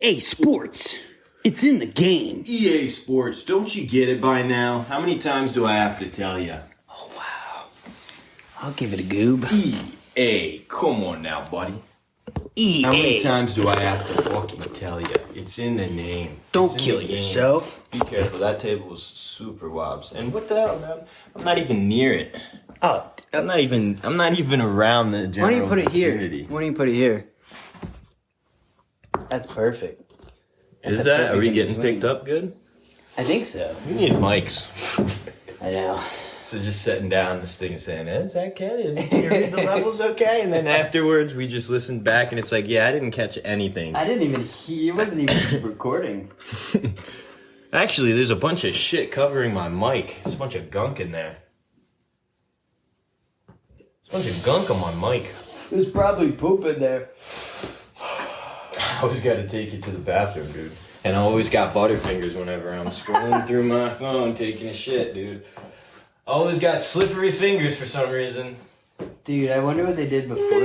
EA Sports. It's in the game. EA Sports, don't you get it by now? How many times do I have to tell you? Oh, wow. I'll give it a goob. EA, come on now, buddy. EA. How many times do I have to fucking tell you? It's in the name. Don't kill yourself. Be careful, that table was super wobs. And what the hell, man? I'm not even near it. Oh, I'm not even around the general why don't you put it here? vicinity. Why don't you put it here? That's perfect. Is that? Are we getting picked up good? I think so. We need mics. I know. So just sitting down this thing and saying, is that kid? Can you read the levels okay? And then afterwards we just listened back and it's like, yeah, I didn't catch anything. I didn't even hear. It wasn't even recording. Actually, there's a bunch of shit covering my mic. There's a bunch of gunk in there. There's a bunch of gunk on my mic. There's probably poop in there. I always got to take it to the bathroom, dude. And I always got butterfingers whenever I'm scrolling through my phone taking a shit, dude. Always got slippery fingers for some reason. Dude, I wonder what they did before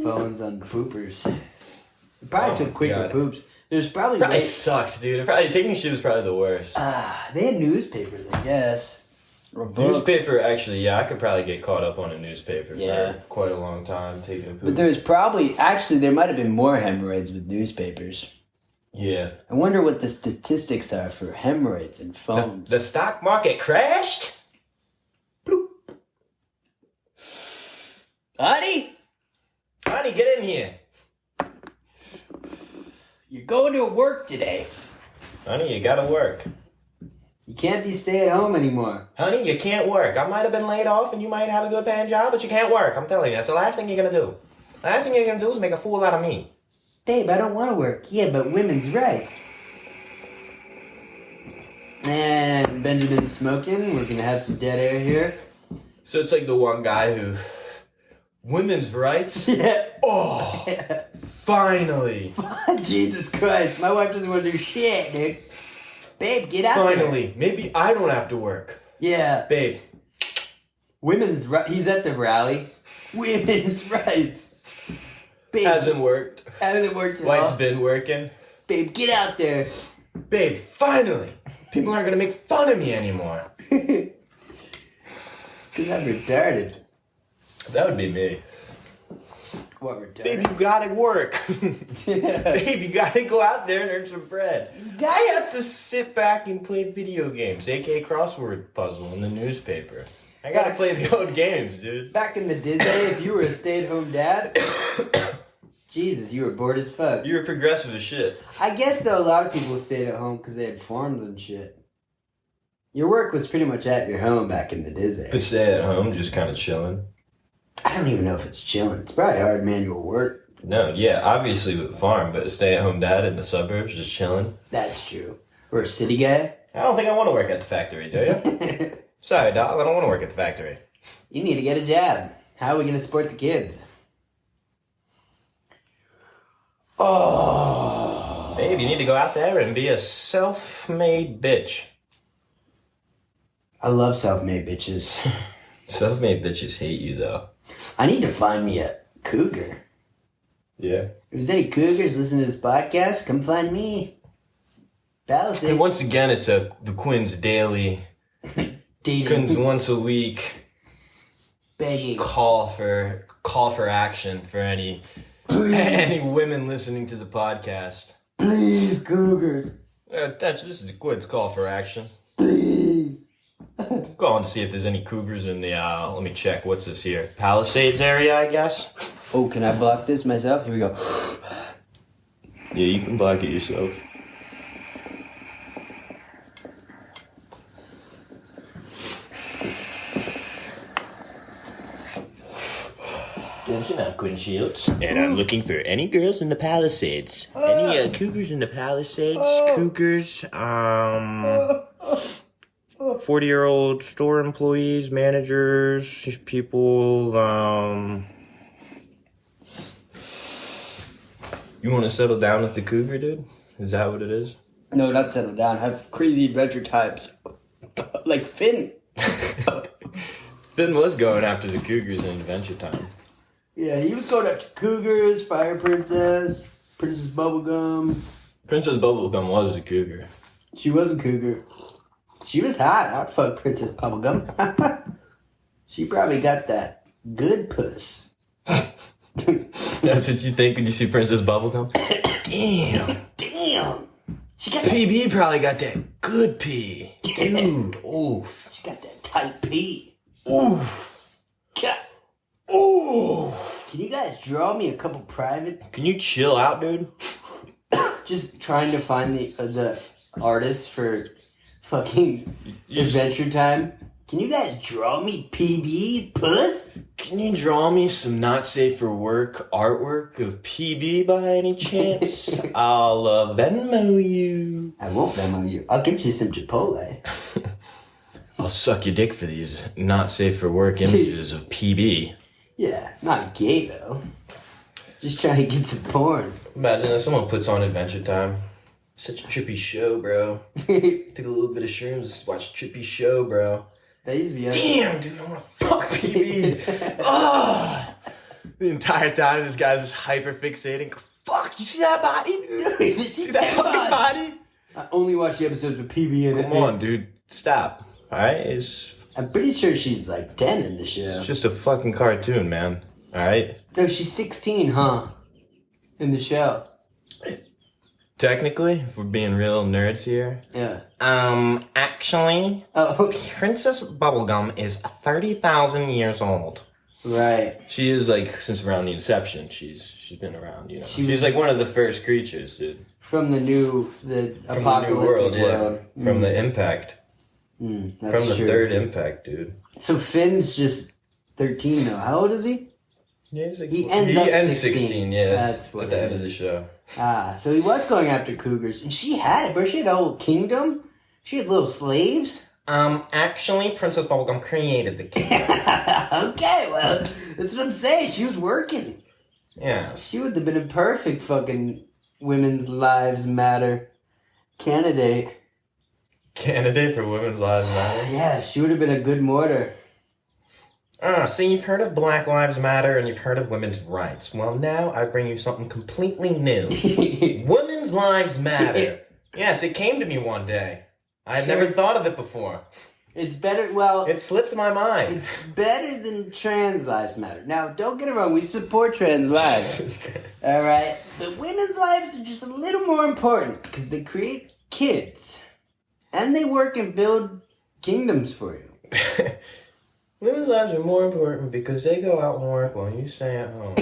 phones on poopers. They probably took quicker poops. There's probably sucked, dude. Taking shit was probably the worst. They had newspapers, I guess. Or books. Newspaper, actually, yeah, I could probably get caught up on a newspaper Yeah. for quite a long time taking a poop. But there's probably, actually, there might have been more hemorrhoids with newspapers. Yeah. I wonder what the statistics are for hemorrhoids and phones. The stock market crashed? Bloop. Honey, get in here. you're going to work today. Honey, you gotta work. You can't be stay at home anymore. Honey, you can't work. I might have been laid off and you might have a good paying job, but you can't work. I'm telling you, that's the last thing you're gonna do. The last thing you're gonna do is make a fool out of me. Babe, I don't want to work. Yeah, but women's rights. And Benjamin's smoking. We're going to have some dead air here. So it's like the one guy who... Women's rights? Yeah. Oh, finally. Jesus Christ. My wife doesn't want to do shit, dude. Babe, get out there. Finally. Maybe I don't have to work. Yeah. Babe. Women's rights. He's at the rally. Women's rights. Babe. Hasn't worked. Hasn't worked at Wife's all. been working. Babe, get out there. Babe, finally. People aren't going to make fun of me anymore. Because I'm retarded. That would be me. What, retarded? Babe, you gotta work. Babe, you gotta go out there and earn some bread. I have to sit back and play video games, aka crossword puzzle in the newspaper. I gotta play the old games, dude. Back in the Disney, if you were a stay-at-home dad, Jesus, you were bored as fuck. You were progressive as shit. I guess, though, a lot of people stayed at home because they had farms and shit. Your work was pretty much at your home back in the Disney. But stay at home, just kind of chilling. I don't even know if it's chilling. It's probably hard manual work. No, yeah, obviously with farm, but stay-at-home dad in the suburbs, just chilling. That's true. Or a city guy. I don't think I want to work at the factory, do you? Sorry, doll, I don't want to work at the factory. You need to get a job. How are we going to support the kids? Oh. Babe, you need to go out there and be a self-made bitch. I love self-made bitches. Self-made bitches hate you, though. I need to find me a cougar. Yeah. If there's any cougars listening to this podcast, come find me. Palisades. And once again, it's the Quinn's Daily. Dating. Quinn's once a week Begging. call for action for any women listening to the podcast. Please, cougars. This is Quinn's call for action. Please. Go on to see if there's any cougars in the, let me check, what's this here? Palisades area, I guess? Oh, can I block this myself? Here we go. Yeah, you can block it yourself. Attention, I'm Quinn Shields, and I'm looking for any girls in the Palisades. Any cougars in the Palisades? Cougars, 40-year-old store employees, managers, people, You want to settle down with the cougar, dude? Is that what it is? No, not settle down. Have crazy adventure types. Like Finn. Finn was going after the cougars in Adventure Time. Yeah, he was going after cougars, Fire Princess, Princess Bubblegum. Princess Bubblegum was a cougar. She was a cougar. She was hot. I'd fuck Princess Bubblegum. She probably got that good puss. That's what you think when you see Princess Bubblegum? Damn. She got PB probably got that good pee. Dude, oof. She got that tight pee. Oof. God. Ooh. Can you guys draw me a couple private? Can you chill out, dude? Just trying to find the artists for fucking Adventure Time. Can you guys draw me PB puss? Can you draw me some not safe for work artwork of PB by any chance? I'll Venmo you. I won't Venmo you. I'll get you some Chipotle. I'll suck your dick for these not safe for work images of PB. Yeah, not gay though. Just trying to get some porn. Imagine if someone puts on Adventure Time. Such a trippy show, bro. Take a little bit of shrooms, watch trippy show, bro. That used to be Damn, dude, I want to fuck PB. Oh, the entire time, this guy's just hyper fixating. Fuck, you see that body, dude? Dude, See that fucking body? I only watch the episodes with PB in it. Come on, dude. Stop. Alright? I'm pretty sure she's like 10 in the show. It's just a fucking cartoon, man. Alright? No, she's 16, huh? In the show. Technically, if we're being real nerds here. Yeah. Actually, Oh, Princess Bubblegum is 30,000 years old. right. She is like, since around the inception, she's been around, you know. She She's was- like one of the first creatures, dude. From the From the apocalyptic new world, world. yeah. From the impact. That's From the true. third impact, dude. So Finn's just 13 now. How old is he? Yeah, he's like, He ends up 16. 16, yeah. That's what at the it end of the is. show. Ah, so he was going after cougars. And she had it, bro. She had a whole kingdom. She had little slaves. Actually, Princess Bubblegum created the kingdom. Okay, well, that's what I'm saying. She was working. Yeah. She would have been a perfect fucking Women's Lives Matter candidate. Candidate for Women's Lives Matter. Yeah, she would have been a good mortar. So you've heard of Black Lives Matter and you've heard of women's rights. Well, now I bring you something completely new. Women's Lives Matter. Yes, it came to me one day. I had never thought of it before. It's better, well, It slipped my mind. it's better than trans lives matter. Now, don't get it wrong, we support trans lives. Alright? But women's lives are just a little more important because they create kids. And they work and build kingdoms for you. Women's lives are more important because they go out and work while you stay at home.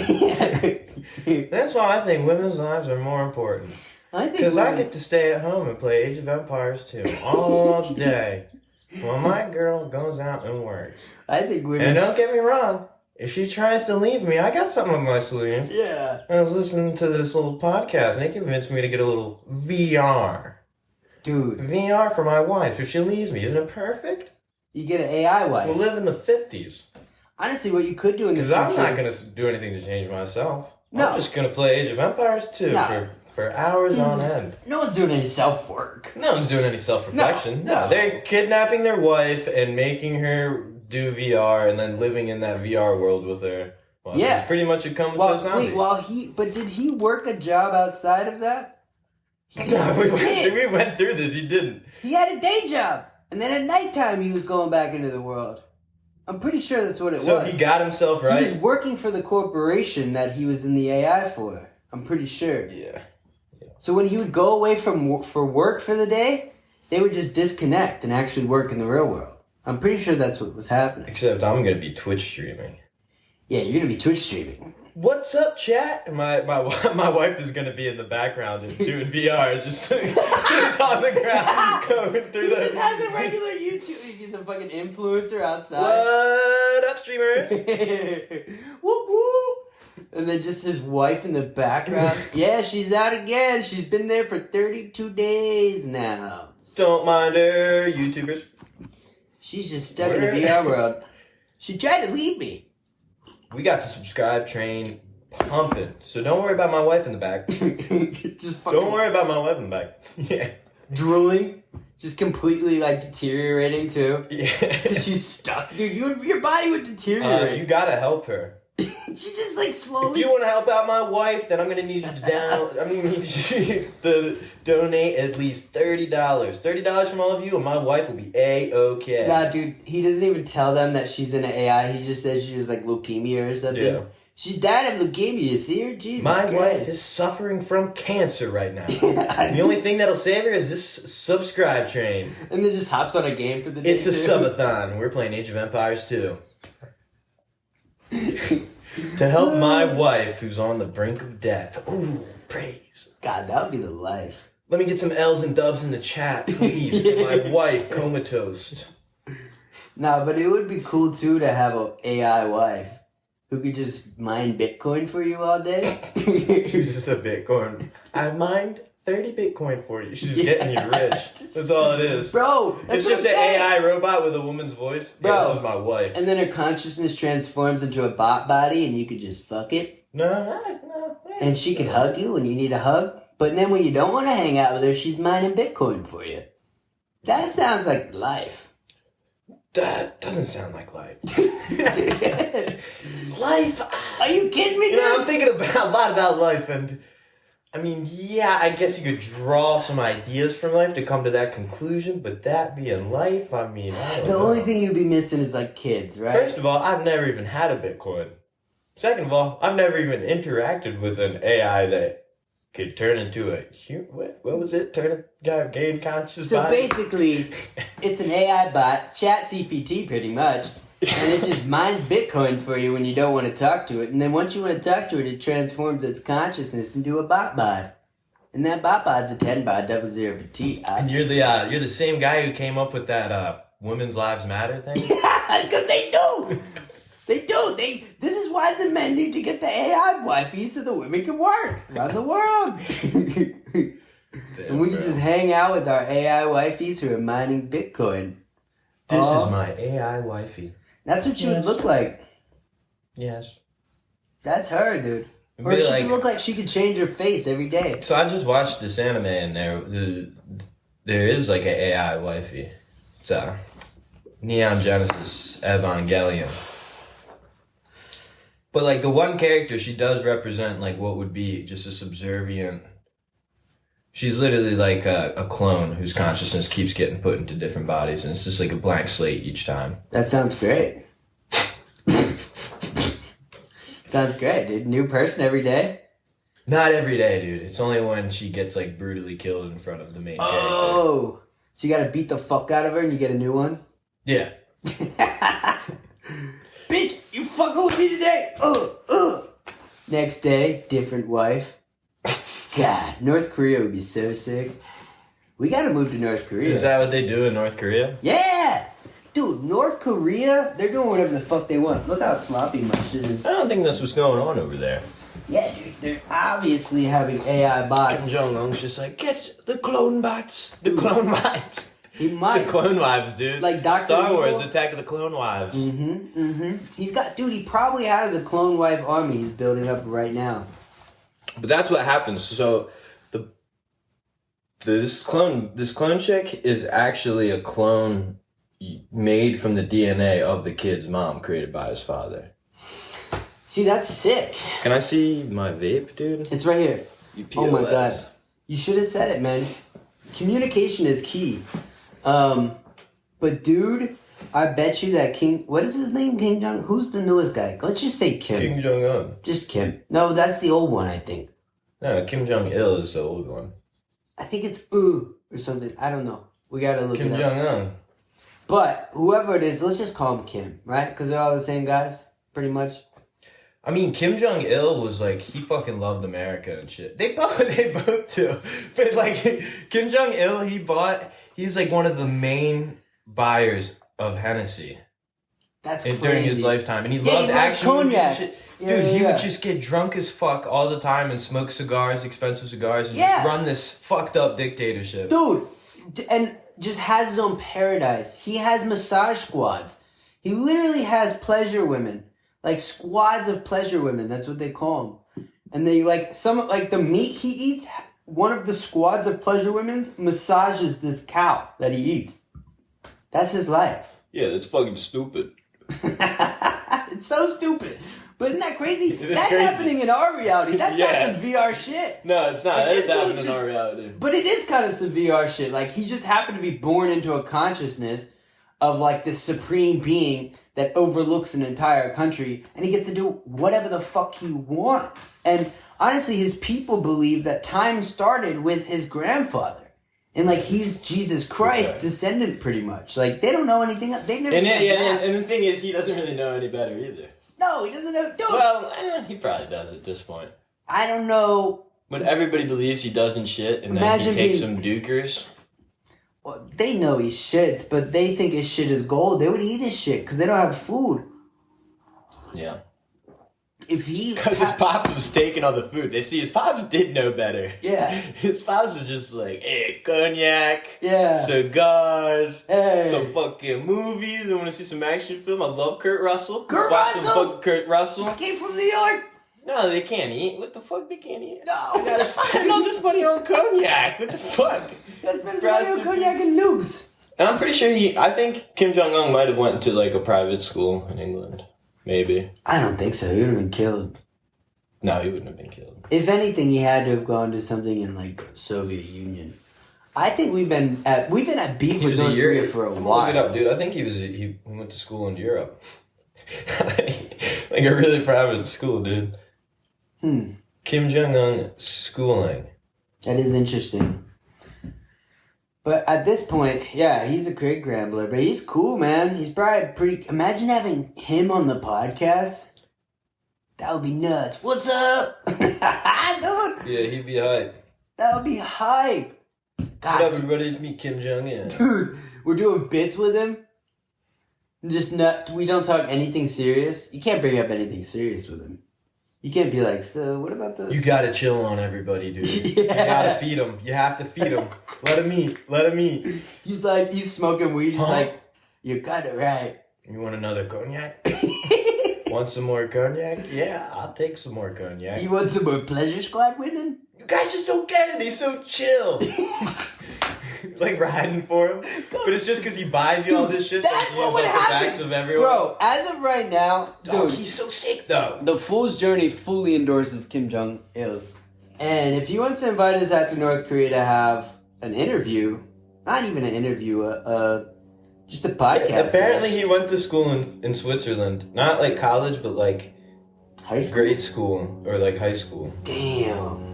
That's why I think women's lives are more important. I think Because I women- get to stay at home and play Age of Empires 2 all day while my girl goes out and works. I think women. And don't get me wrong, if she tries to leave me, I got something up my sleeve. Yeah. I was listening to this little podcast and they convinced me to get a little VR. Dude, VR for my wife. If she leaves me, isn't it perfect? you get an AI wife. We'll live in the 50s. Honestly, what you could do in the Because future. I'm not going to do anything to change myself. No. I'm just going to play Age of Empires 2 No. for hours on end. No one's doing any self work. No one's doing any self-reflection. No. No, they're kidnapping their wife and making her do VR and then living in that VR world with her. Well, Yeah. It's pretty much a comatose Well, zombie. wait, but did he work a job outside of that? No, we went through this. You didn't. He had a day job. And then at nighttime, he was going back into the world. I'm pretty sure that's what it So was. he got himself He was right. working for the corporation that he was in the AI for. I'm pretty sure. Yeah. So when he would go away for work for the day, they would just disconnect and actually work in the real world. I'm pretty sure that's what was happening. Except I'm going to be Twitch streaming. Yeah, you're gonna be Twitch streaming. What's up, chat? My wife is gonna be in the background and doing VR. It's just it's on the ground going through He the. just has a regular YouTube. He's a fucking influencer outside. What up, streamers? Whoop whoop. And then just his wife in the background. Yeah, she's out again. She's been there for 32 days now. Don't mind her, YouTubers. She's just stuck in the VR world. She tried to leave me. We got the subscribe train pumping, so don't worry about my wife in the back. Just fucking Don't worry about my wife in the back. Yeah. drooling. Just completely like deteriorating too. Yeah. Because she's stuck. Dude, your body would deteriorate. You gotta help her. She just like slowly. If you want to help out my wife, then I'm gonna need you to donate at least $30. $30 from all of you, and my wife will be A-okay. Nah, dude, he doesn't even tell them that she's in an AI. He just says she has like leukemia or something. Yeah. She's died of leukemia. See her, Jesus My Christ. wife is suffering from cancer right now. The only thing that'll save her is this subscribe train. And then just hops on a game for the day. It's a subathon. We're playing Age of Empires 2. To help my wife, who's on the brink of death. Ooh, praise. God, that would be the life. Let me get some L's and dubs in the chat, please, for my wife, Comatose. Nah, but it would be cool, too, to have an AI wife who could just mine Bitcoin for you all day. She's just a Bitcoin. I mined 30 Bitcoin for you. She's getting you rich. That's all it is. Bro, it's just an AI robot with a woman's voice. Bro, yeah, this is my wife. And then her consciousness transforms into a bot body and you could just fuck it. No. And she could hug you when you need a hug. But then when you don't want to hang out with her, she's mining Bitcoin for you. That sounds like life. That doesn't sound like life. Life? Are you kidding me, dude? You know, I'm thinking a lot about life, and I mean, yeah, I guess you could draw some ideas from life to come to that conclusion, but that being life, I mean, I don't know. Only thing you'd be missing is like kids, right? First of all, I've never even had a Bitcoin. Second of all, I've never even interacted with an AI that could turn into a what was it? Gain conscious So body? basically, it's an AI bot, ChatGPT pretty much, and it just mines Bitcoin for you when you don't want to talk to it. And then once you want to talk to it, it transforms its consciousness into a bot bod. And that bot bod's a 10 bod 00 petite. And you're the same guy who came up with that Women's Lives Matter thing? Yeah, because they do. They do. This is why the men need to get the AI wifey so the women can work around the world. Damn, and we can bro. just hang out with our AI wifeys who are mining Bitcoin. This is my AI wifey. That's what she would look like. Yes. That's her, dude. It'd Or be she like- could look like she could change her face every day. So I just watched this anime and there is like an AI wifey. It's Neon Genesis Evangelion. But like the one character, she does represent like what would be just a subservient. She's literally like a clone whose consciousness keeps getting put into different bodies, and it's just like a blank slate each time. That sounds great. Sounds great, dude. New person every day. Not every day, dude. It's only when she gets like brutally killed in front of the main character. Oh, so you gotta beat the fuck out of her and you get a new one? Yeah. Bitch, you fucking with me today. Next day, different wife. God, North Korea would be so sick. We gotta move to North Korea. Is that what they do in North Korea? Yeah! Dude, North Korea, they're doing whatever the fuck they want. Look how sloppy my shit is. I don't think that's what's going on over there. Yeah, dude, they're obviously having AI bots. Kim Jong-un's just like, get the clone bots. The clone wives. He might. It's the Clone Wives, dude. Like Dr. Star Wars, Evil? Attack of the Clone Wives. He's got, dude, he probably has a clone wife army he's building up right now. But that's what happens. So this clone chick is actually a clone made from the DNA of the kid's mom, created by his father. See, that's sick. Can I see my vape, dude? It's right here. You Oh my POS. god. You should have said it, man. Communication is key. But dude, I bet you that what is his name? Kim Jong? Who's the newest guy? Let's just say Kim. Kim Jong-un. Just Kim. No, that's the old one, I think. No, Kim Jong-il is the old one. I think it's or something. I don't know. We gotta look Kim it up. Jong-un. But whoever it is, let's just call him Kim, right? Because they're all the same guys, pretty much. I mean, Kim Jong-il was like, he fucking loved America and shit. They both do. But like, Kim Jong-il, he's like one of the main buyers of Hennessy. That's crazy. During his lifetime. And he Yeah, loved he loves action movies and cognac. shit. Yeah, Dude, he yeah. would just get drunk as fuck all the time and smoke cigars, expensive cigars, and Yeah. just run this fucked up dictatorship. Dude, and just has his own paradise. He has massage squads. He literally has pleasure women. Like squads of pleasure women. That's what they call them. And they the meat he eats, one of the squads of pleasure women's massages this cow that he eats. That's his life. Yeah, that's fucking stupid. It's so stupid. But isn't that crazy? It is That's crazy. happening in our reality. That's Yeah. not some VR shit. No, it's not. Like, That this is dude happening in just- our reality. But it is kind of some VR shit. Like, he just happened to be born into a consciousness of, like, this supreme being that overlooks an entire country, and he gets to do whatever the fuck he wants. And honestly, his people believe that time started with his grandfather. And, like, he's Jesus Christ's Okay. descendant, pretty much. Like, they don't know anything. They've never And, seen that. and the thing is, he doesn't really know any better either. No, he doesn't know. Dude, Well, he probably does at this point. I don't know. When everybody believes he doesn't shit, and then Imagine he takes being- some dukers. Well, they know he shits, but they think his shit is gold. They would eat his shit because they don't have food. Yeah. If he... Because his pops was taking all the food. They see his pops did know better. Yeah. His pops was just like, hey, cognac, Yeah. cigars, Hey. some fucking movies. I want to see some action film. I love Kurt Russell. Kurt Let's watch Russell? some fucking Kurt Russell. He came from New York. No, they can't eat. What the fuck? They can't eat. No. I gotta spend all this money on cognac. What the fuck? That's been some cognac and nukes. And I'm pretty sure I think Kim Jong-un might have went to like a private school in England. Maybe. I don't think so. He would have been killed. No, he wouldn't have been killed. If anything, he had to have gone to something in like Soviet Union. I think we've been at beef with North Korea for a while. Look it up, dude. I think he went to school in Europe. Like a really private school, dude. Kim Jong-un schooling. That is interesting. But at this point, yeah, he's a great gambler, but he's cool, man. He's probably pretty... Imagine having him on the podcast. That would be nuts. What's up? Dude, Yeah, he'd be hype. that would be hype. What up, God, everybody? It's me, Kim Jong-un. dude, we're doing bits with him. Just not... We don't talk anything serious. You can't bring up anything serious with him. You can't be like, so what about those... You gotta chill on everybody, dude. Yeah. You gotta feed them. You have to feed them. Let them eat. Let them eat. He's like, he's smoking weed. He's Huh? like, you're kind of right. You want another cognac? Want some more cognac? Yeah, I'll take some more cognac. You want some more Pleasure Squad women? You guys just don't get it. He's so chill. Like riding for him. But it's just because he buys you all this shit. That's he what uses, would like, happen. the backs of everyone. Bro, as of right now, Dog, dude, he's so sick though. the Fool's Journey fully endorses Kim Jong-il. And if he wants to invite us out to North Korea to have an interview, not even an interview, just a podcast. Apparently he went to school in Switzerland. Not like college, but like high school. grade school or like high school. Damn.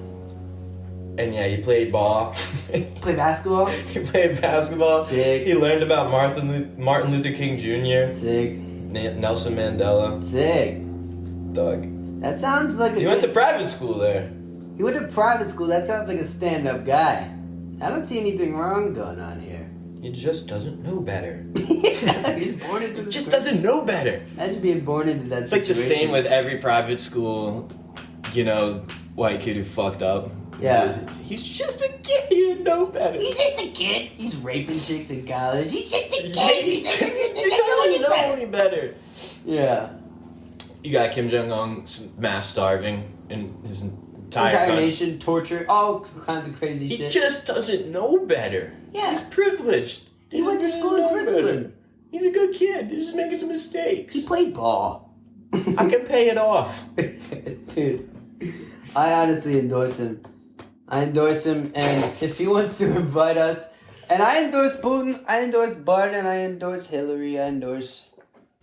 And yeah, he played ball. Play basketball? He played basketball. Sick. He learned about Martin Luther King Jr., Sick. Nelson Mandela. Sick. Dog. That sounds like a... He went to private school there. He went to private school. That sounds like a stand-up guy. I don't see anything wrong going on here. He just doesn't know better. He's born into this... Just doesn't know better. Imagine being born into that It's like situation. the same with every private school, white kid who fucked up. Yeah. He's just a kid. He didn't know better. He's just a kid. He's raping chicks in college. He's just a He kid. He doesn't know any better. Yeah. You got Kim Jong-un mass starving in his entire country. nation, torture, all kinds of crazy He shit. just doesn't know better. Yeah. He's privileged. He went to doesn't school in know Switzerland. better. He's a good kid. He's just making some mistakes. He played ball. I can pay it off. Dude, I honestly endorse him. And if he wants to invite us, and I endorse Putin, I endorse Biden, I endorse Hillary, I endorse...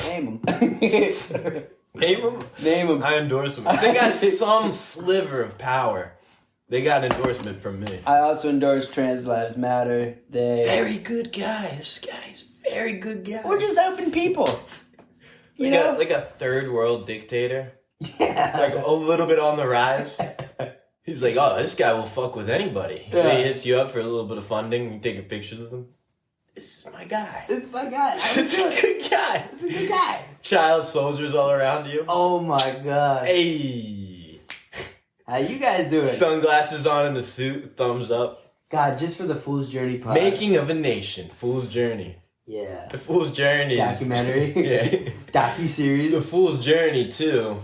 Name him. Name him? Name him. I endorse him. If they got some sliver of power, they got an endorsement from me. I also endorse Trans Lives Matter. Very good guy. This guy's a very good guy. We're just open people. You know? Like a third world dictator. Yeah. Like a little bit on the rise. He's like, oh, this guy will fuck with anybody. So Yeah. he hits you up for a little bit of funding. You take a picture of him. This is my guy. This is my guy. This is a good guy. This is a good guy. Child soldiers all around you. Oh my god. Hey. How you guys doing? Sunglasses on in the suit. Thumbs up. God, just for the Fool's Journey pod. Making of a Nation. Fool's Journey. Yeah. The Fool's Journey. Documentary. Yeah. Docu-series. The Fool's Journey, too.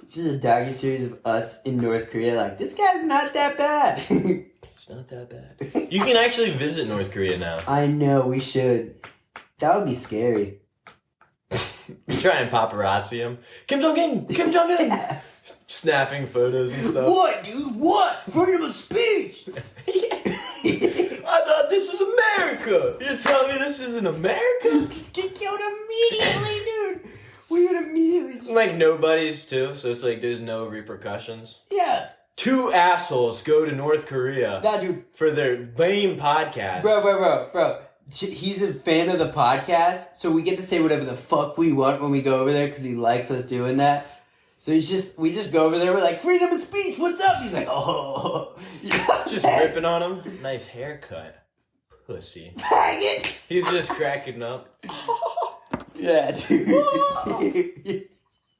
It's just a docu-series of us in North Korea like, this guy's not that bad. It's not that bad. You can actually visit North Korea now. I know, we should. That would be scary. Try and paparazzi him. Kim Jong-un! Kim Jong-un! Yeah. Snapping photos and stuff. What, dude? What? Freedom of speech! I thought this was America! You're telling me this isn't America? Just get killed immediately, dude! We would immediately... It's like nobody's too, so it's like there's no repercussions. Yeah. 2 assholes go to North Korea Nah, dude. for their lame podcast. Bro. He's a fan of the podcast, so we get to say whatever the fuck we want when we go over there because he likes us doing that. So we just go over there, we're like, freedom of speech, what's up? He's like, oh. You know what I'm Just saying? ripping on him. Nice haircut. Pussy. Faggot! He's just cracking up. Yeah, dude.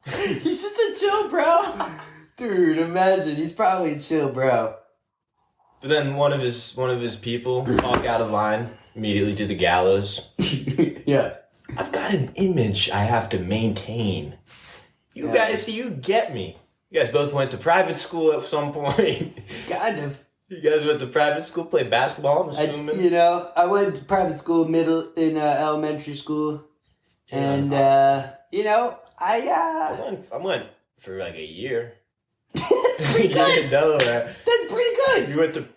He's just a chill bro. Dude, imagine, he's probably a chill bro. But then one of his people walk out of line immediately to the gallows. Yeah. I've got an image I have to maintain. You guys, see, you get me. You guys both went to private school at some point. Kind of. You guys went to private school, played basketball, I'm assuming. I went to private school, elementary school. And, I I went for like a year. That's pretty good. In Delaware. That's pretty good. You went to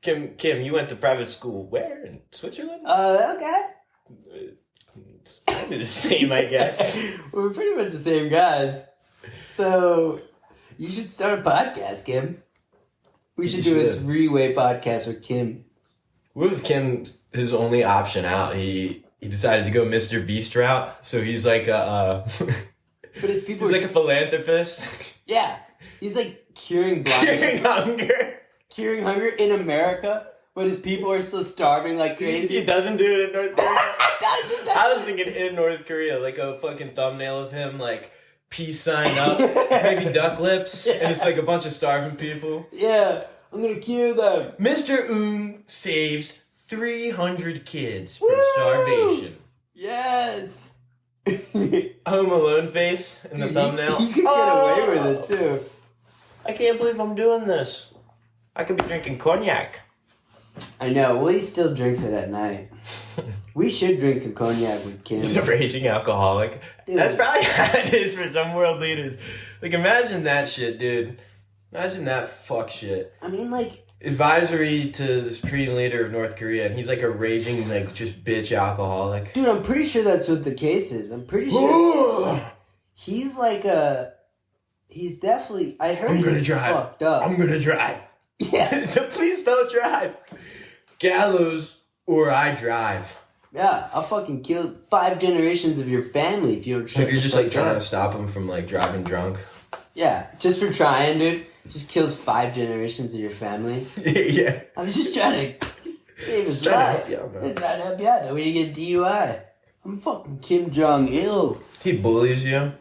Kim, you went to private school where? In Switzerland? Okay. It's kind of the same, I guess. We're pretty much the same guys. So, you should start a podcast, Kim. We should do a 3-way podcast with Kim. What if Kim, his only option out, he decided to go Mr. Beast route? So he's like a... But his people he's like a philanthropist. Yeah. He's like curing Curing blindness. Curing hunger in America, but his people are still starving like crazy. He doesn't do it in North Korea. I was thinking in North Korea, like a fucking thumbnail of him, like, peace sign up, maybe duck lips, and it's like a bunch of starving people. Yeah, I'm gonna cure them. Mr. saves 300 kids from Woo! starvation. Yes. Home Alone face in the thumbnail. He could get away with it too. I can't believe I'm doing this. I could be drinking cognac. I know. Well, he still drinks it at night. We should drink some cognac with Kim. He's a raging alcoholic. Dude. That's probably how it is for some world leaders. Like, imagine that shit, dude. Imagine that fuck shit. I mean, like... Advisory to the Supreme Leader of North Korea, and he's like a raging, like, just bitch alcoholic. Dude, I'm pretty sure that's what the case is. I'm pretty sure... He's like a... He's definitely... I heard he's fucked up. I'm gonna drive. Yeah. Please don't drive. Gallows or I drive. Yeah, I'll fucking kill 5 generations of your family if you don't shut Like, you're the just fuck like trying up. to stop him from like driving drunk. Yeah, just for trying, dude. Just kills 5 generations of your family. Yeah. I was just trying to save his Just trying to life. help you out, bro. Just trying to help you out. That way you get DUI. I'm fucking Kim Jong-il. He bullies you.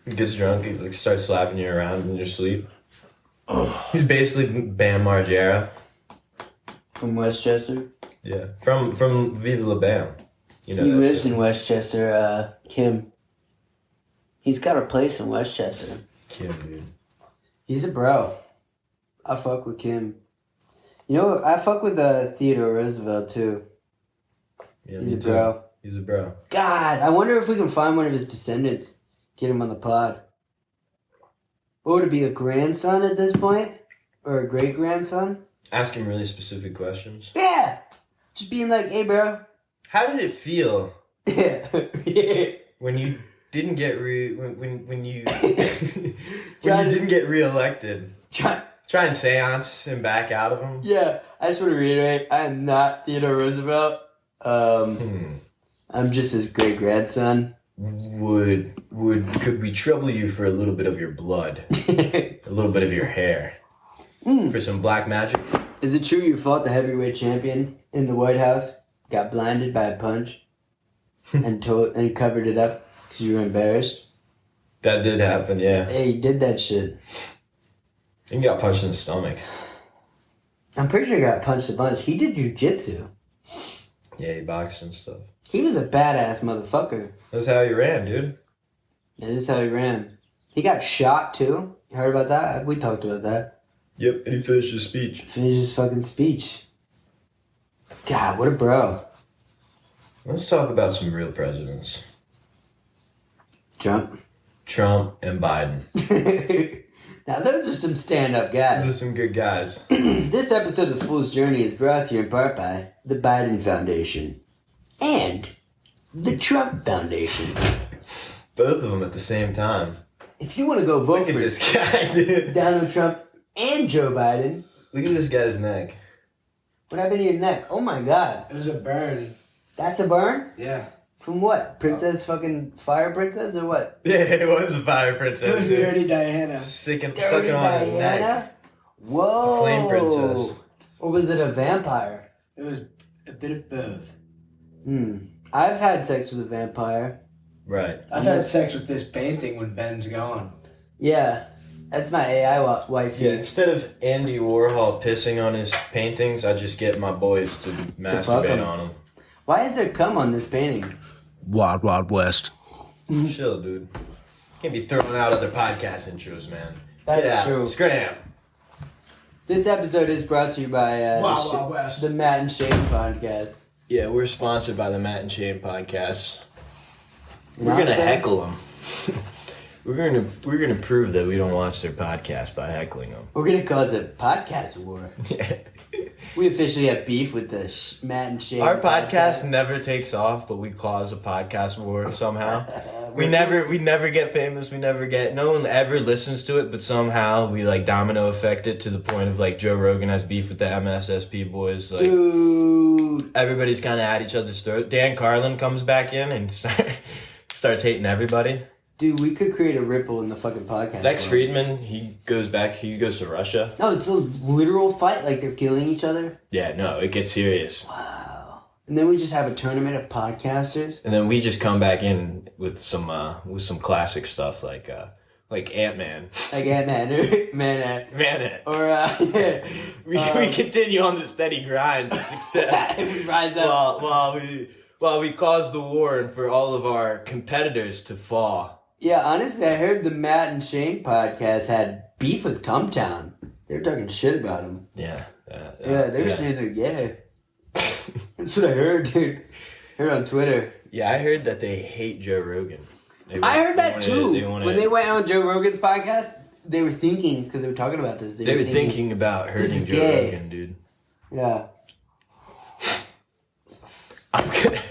He gets drunk. He like starts slapping you around in your sleep. He's basically Bam Margera. From Westchester. Yeah. From Viva La Bam. You know. He that lives shit. in Westchester, Kim. He's got a place in Westchester. Kim, dude. He's a bro. I fuck with Kim. You know, I fuck with Theodore Roosevelt too. Yeah, He's me a too. bro. He's a bro. God, I wonder if we can find one of his descendants. Get him on the pod. What would it be, a grandson at this point? Or a great-grandson? Ask him really specific questions. Yeah! Just being like, hey, bro. How did it feel Yeah. when you didn't get when you didn't get reelected? Try and seance him back out of him. Yeah, I just want to reiterate, I am not Theodore Roosevelt. I'm just his great-grandson. Could we trouble you for a little bit of your blood? A little bit of your hair? For some black magic? Is it true you fought the heavyweight champion in the White House, got blinded by a punch, and covered it up because you were embarrassed? That did happen, yeah. Hey, you did that shit. He got punched in the stomach. I'm pretty sure he got punched a bunch. He did jujitsu. Yeah, he boxed and stuff. He was a badass motherfucker. That's how he ran, dude. That is how he ran. He got shot too. You heard about that? We talked about that. Yep, and he finished his speech. Finished his fucking speech. God, what a bro. Let's talk about some real presidents. Trump. Trump and Biden. Now, those are some stand-up guys. Those are some good guys. This episode of The Fool's Journey is brought to you in part by the Biden Foundation and the Trump Foundation. Both of them at the same time. If you want to go vote Look at for this guy, dude. Donald Trump and Joe Biden, Look at this guy's neck. what happened to your neck? Oh my God. It was a burn. That's a burn? Yeah. From what? Fucking Fire Princess or what? Yeah, it was a fire princess. It was dude. Dirty Diana. Sucking Dirty on his neck. Diana? Whoa. A flame princess. Or was it a vampire? It was a bit of both. I've had sex with a vampire. Right. I've had sex with this painting when Ben's gone. Yeah. That's my AI wife. Yeah, instead of Andy Warhol pissing on his paintings, I just get my boys to fuck masturbate 'em. on them. Why is there cum on this painting? Wild Wild West. Chill, dude. Can't be throwing out other podcast intros, man. That's Get out. true. Scram. This episode is brought to you by Wild Wild West. the Matt and Shane podcast. Yeah, we're sponsored by the Matt and Shane podcast. And We're gonna also- heckle them. we're gonna prove that we don't watch their podcast by heckling them. We're gonna cause a podcast war. Yeah. We officially have beef with the Matt and Shane. Our podcast never takes off, but we cause a podcast war somehow. we never get famous. No one ever listens to it, but somehow we like domino effect it to the point of like Joe Rogan has beef with the MSSP boys. Like Dude. everybody's kind of at each other's throat. Dan Carlin comes back in and starts hating everybody. Dude, we could create a ripple in the fucking podcast. Lex world. Friedman, he goes to Russia. No, it's a literal fight. Like they're killing each other. Yeah, no, it gets serious. Wow. And then we just have a tournament of podcasters. And then we just come back in with some classic stuff like Ant-Man. Like Ant-Man or Man. Or We continue on the steady grind to success. we rise up. while we cause the war and for all of our competitors to fall. Yeah, honestly, I heard the Matt and Shane podcast had beef with Cumtown. They were talking shit about him. Yeah. Yeah, they were saying they're gay. That's what I heard, dude. Heard on Twitter. Yeah, I heard that they hate Joe Rogan. I heard that too. When they went on Joe Rogan's podcast, they were thinking, because they were talking about this. They were thinking about "This hurting is Joe gay." Rogan, dude. Yeah. I'm gonna.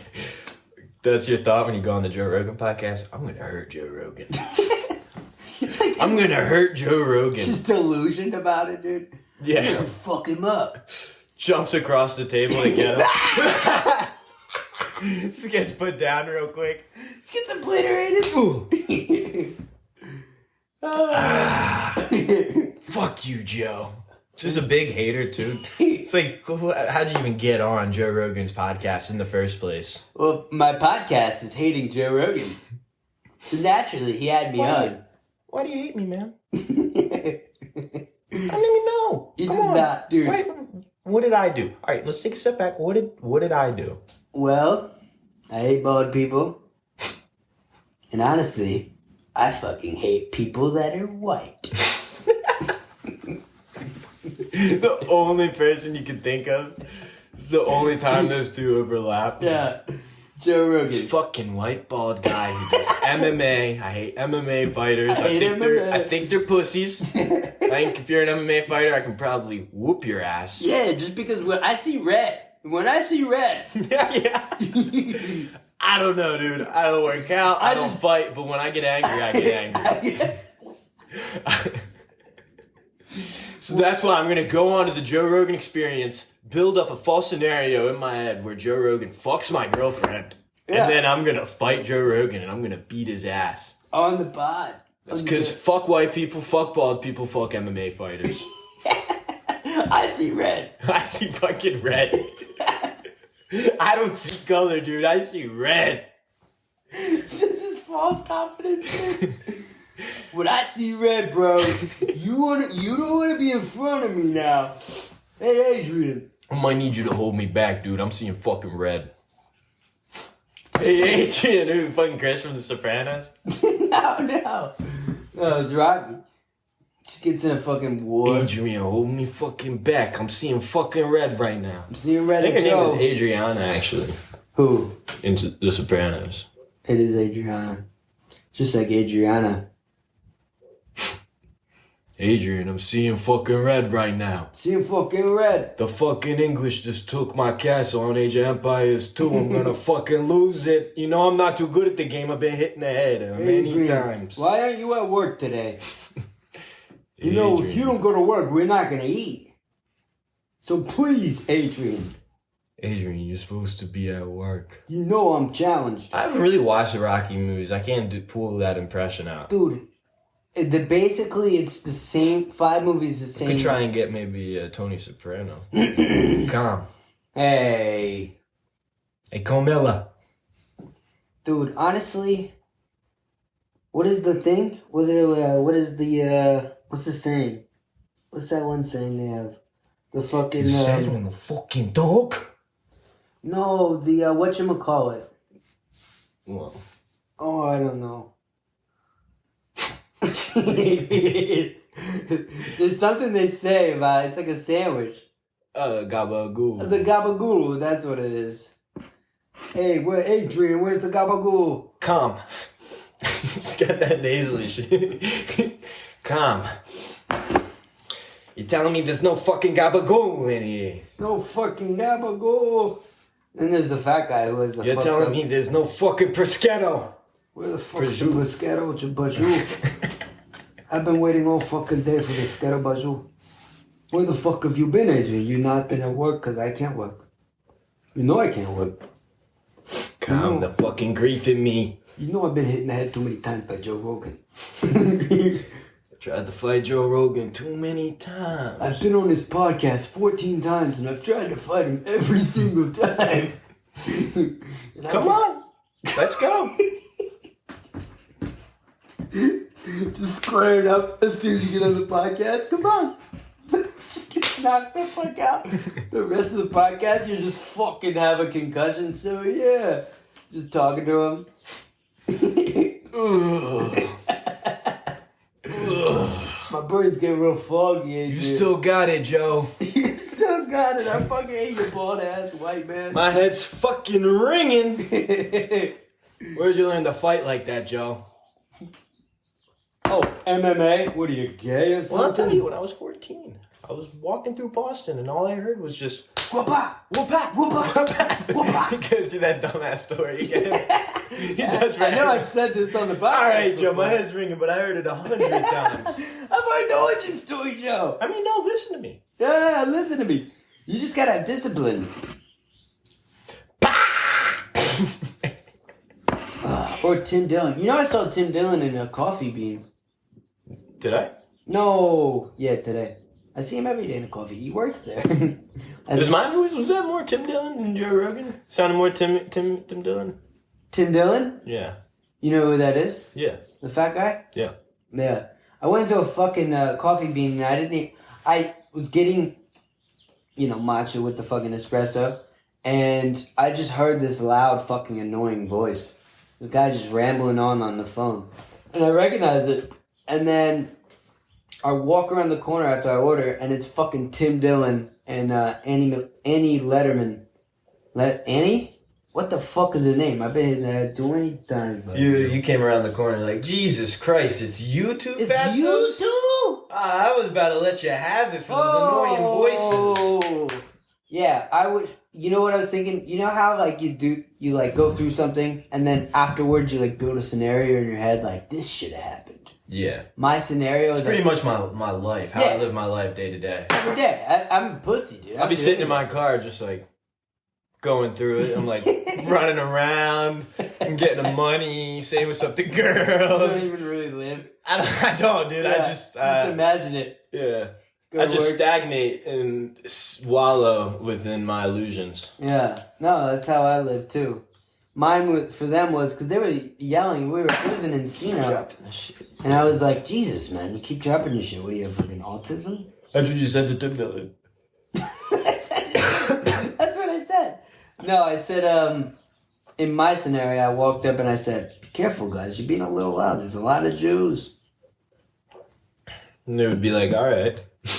That's your thought when you go on the Joe Rogan podcast? I'm gonna hurt Joe Rogan. I'm gonna hurt Joe Rogan. Just delusioned about it, dude. I'm Yeah. gonna fuck him up. Jumps across the table to get him. Just gets put down real quick. Gets obliterated. Fuck you, Joe. Just a big hater, too. It's like, how'd you even get on Joe Rogan's podcast in the first place? Well, my podcast is hating Joe Rogan. So naturally, he had me on. Why do you hate me, man? I don't even know. You Come just on. not, dude. Wait, what did I do? All right, let's take a step back. What did I do? Well, I hate bald people. And honestly, I fucking hate people that are white. The only person you can think of. It's the only time those two overlap. Yeah. Joe Rogan. This fucking white bald guy who does MMA. I hate MMA fighters. I hate MMA. I think they're pussies. I think if you're an MMA fighter, I can probably whoop your ass. Yeah, just because when I see red, Yeah. I don't know, dude. I don't work out. I don't fight, but when I get angry, I get angry. So that's why I'm gonna go on to the Joe Rogan Experience, build up a false scenario in my head where Joe Rogan fucks my girlfriend, Yeah. and then I'm gonna fight Joe Rogan and I'm gonna beat his ass. on the pod. That's because fuck white people, fuck bald people, fuck MMA fighters. I see red. I see fucking red. I don't see color, dude. I see red. This is false confidence, dude. When I see red, bro, you don't want to be in front of me now. Hey, Adrian. I might need you to hold me back, dude. I'm seeing fucking red. Hey, Adrian, who fucking Chris from The Sopranos? No, it's Rocky. Just gets in a fucking war. Adrian, hold me fucking back. I'm seeing fucking red right now. I'm seeing I red think her and name is Joe. Adriana, actually, Who? in The Sopranos. It is Adriana. Just like Adriana. Adrian, I'm seeing fucking red right now. Seeing fucking red. The fucking English just took my castle on Age of Empires 2. I'm gonna fucking lose it. You know I'm not too good at the game. I've been hit in the head many Adrian, times. why aren't you at work today? You know, if you don't go to work, we're not gonna eat. So please, Adrian. Adrian, you're supposed to be at work. You know I'm challenged. I haven't really watched the Rocky movies. I can't pull that impression out. Dude, basically it's the same, 5 movies the same. I could try and get maybe Tony Soprano. Calm. Hey. Hey, Carmella. Dude, honestly, what is the thing? What's the saying? What's that one saying they have? The fucking... You said on the fucking dog? No, the, whatchamacallit? Well. Oh, I don't know. There's something they say about it's like a sandwich. Gabagool. The gabagool, that's what it is. Hey, Adrian, where's the gabagool? Calm. Just got that nasally shit. Calm. You're telling me there's no fucking gabagool in here? No fucking gabagool. Then there's the fat guy who has the You're telling me there's no fucking prosciutto? Where the fuck is the Prosciutto Bajou? I've been waiting all fucking day for the Prosciutto Bajou. Where the fuck have you been, Adrian? You not been at work because I can't work. You know I can't work. Calm the fucking grief in me. You know I've been hit in the head too many times by Joe Rogan. I tried to fight Joe Rogan too many times. I've been on his podcast 14 times and I've tried to fight him every single time. Come on. Let's go. Just square it up as soon as you get on the podcast. Come on. Let's just get knocked the fuck out. The rest of the podcast, you just fucking have a concussion. So, yeah. Just talking to him. My brain's getting real foggy. You still got it, Joe. You still got it. I fucking hate you, bald ass white man. My head's fucking ringing. Where'd you learn to fight like that, Joe? Oh, MMA? What are you, gay or something? Well, I'll tell you, when I was 14, I was walking through Boston and all I heard was just whoop-ah, whoop-ah, whoop-ah, whoop-ah. Because of that dumbass story again. He does right. I know I've said this on the podcast. All right, Joe, my head's ringing, but I heard it 100 times. I've heard the origin story, Joe. I mean, no, listen to me. Yeah, listen to me. You just gotta have discipline. Or Tim Dillon. You know I saw Tim Dillon in a Coffee Bean. Did I? No. Yeah, today. I see him every day in a coffee. He works there. Was my voice, was that more Tim Dillon than Joe Rogan? Sounded more Tim Dillon? Tim Dillon? Yeah. You know who that is? Yeah. The fat guy? Yeah. Yeah. I went into a fucking Coffee Bean and I was getting, matcha with the fucking espresso. And I just heard this loud fucking annoying voice. The guy just rambling on the phone. And I recognize it. And then I walk around the corner after I order, and it's fucking Tim Dillon and Annie Letterman. Annie? What the fuck is her name? I've been in there 20 times. Buddy. You came around the corner like, Jesus Christ, it's you two, It's Fatsos? you two? I was about to let you have it for those annoying voices. Yeah, I would. You know what I was thinking? You know how you go through something and then afterwards you build a scenario in your head this should have happened. Yeah. My scenario is it's pretty much my life, how I live my life day to day. Every day. I'm a pussy, dude. I'll be sitting in my car just going through it. I'm running around. I'm getting the money, saying what's up to girls. You don't even really live. I don't, dude. Yeah, I just imagine it. Yeah. I just stagnate and wallow within my illusions. Yeah. No, that's how I live too. Mine for them was because they were yelling. It was an Encino, and I was like, Jesus, man, you keep dropping your shit. What do you have, fucking autism? That's what you said to Tim Dillon. That's what I said. No, I said, in my scenario, I walked up and I said, "Be careful, guys. You're being a little loud. There's a lot of Jews." And they would be like, all right.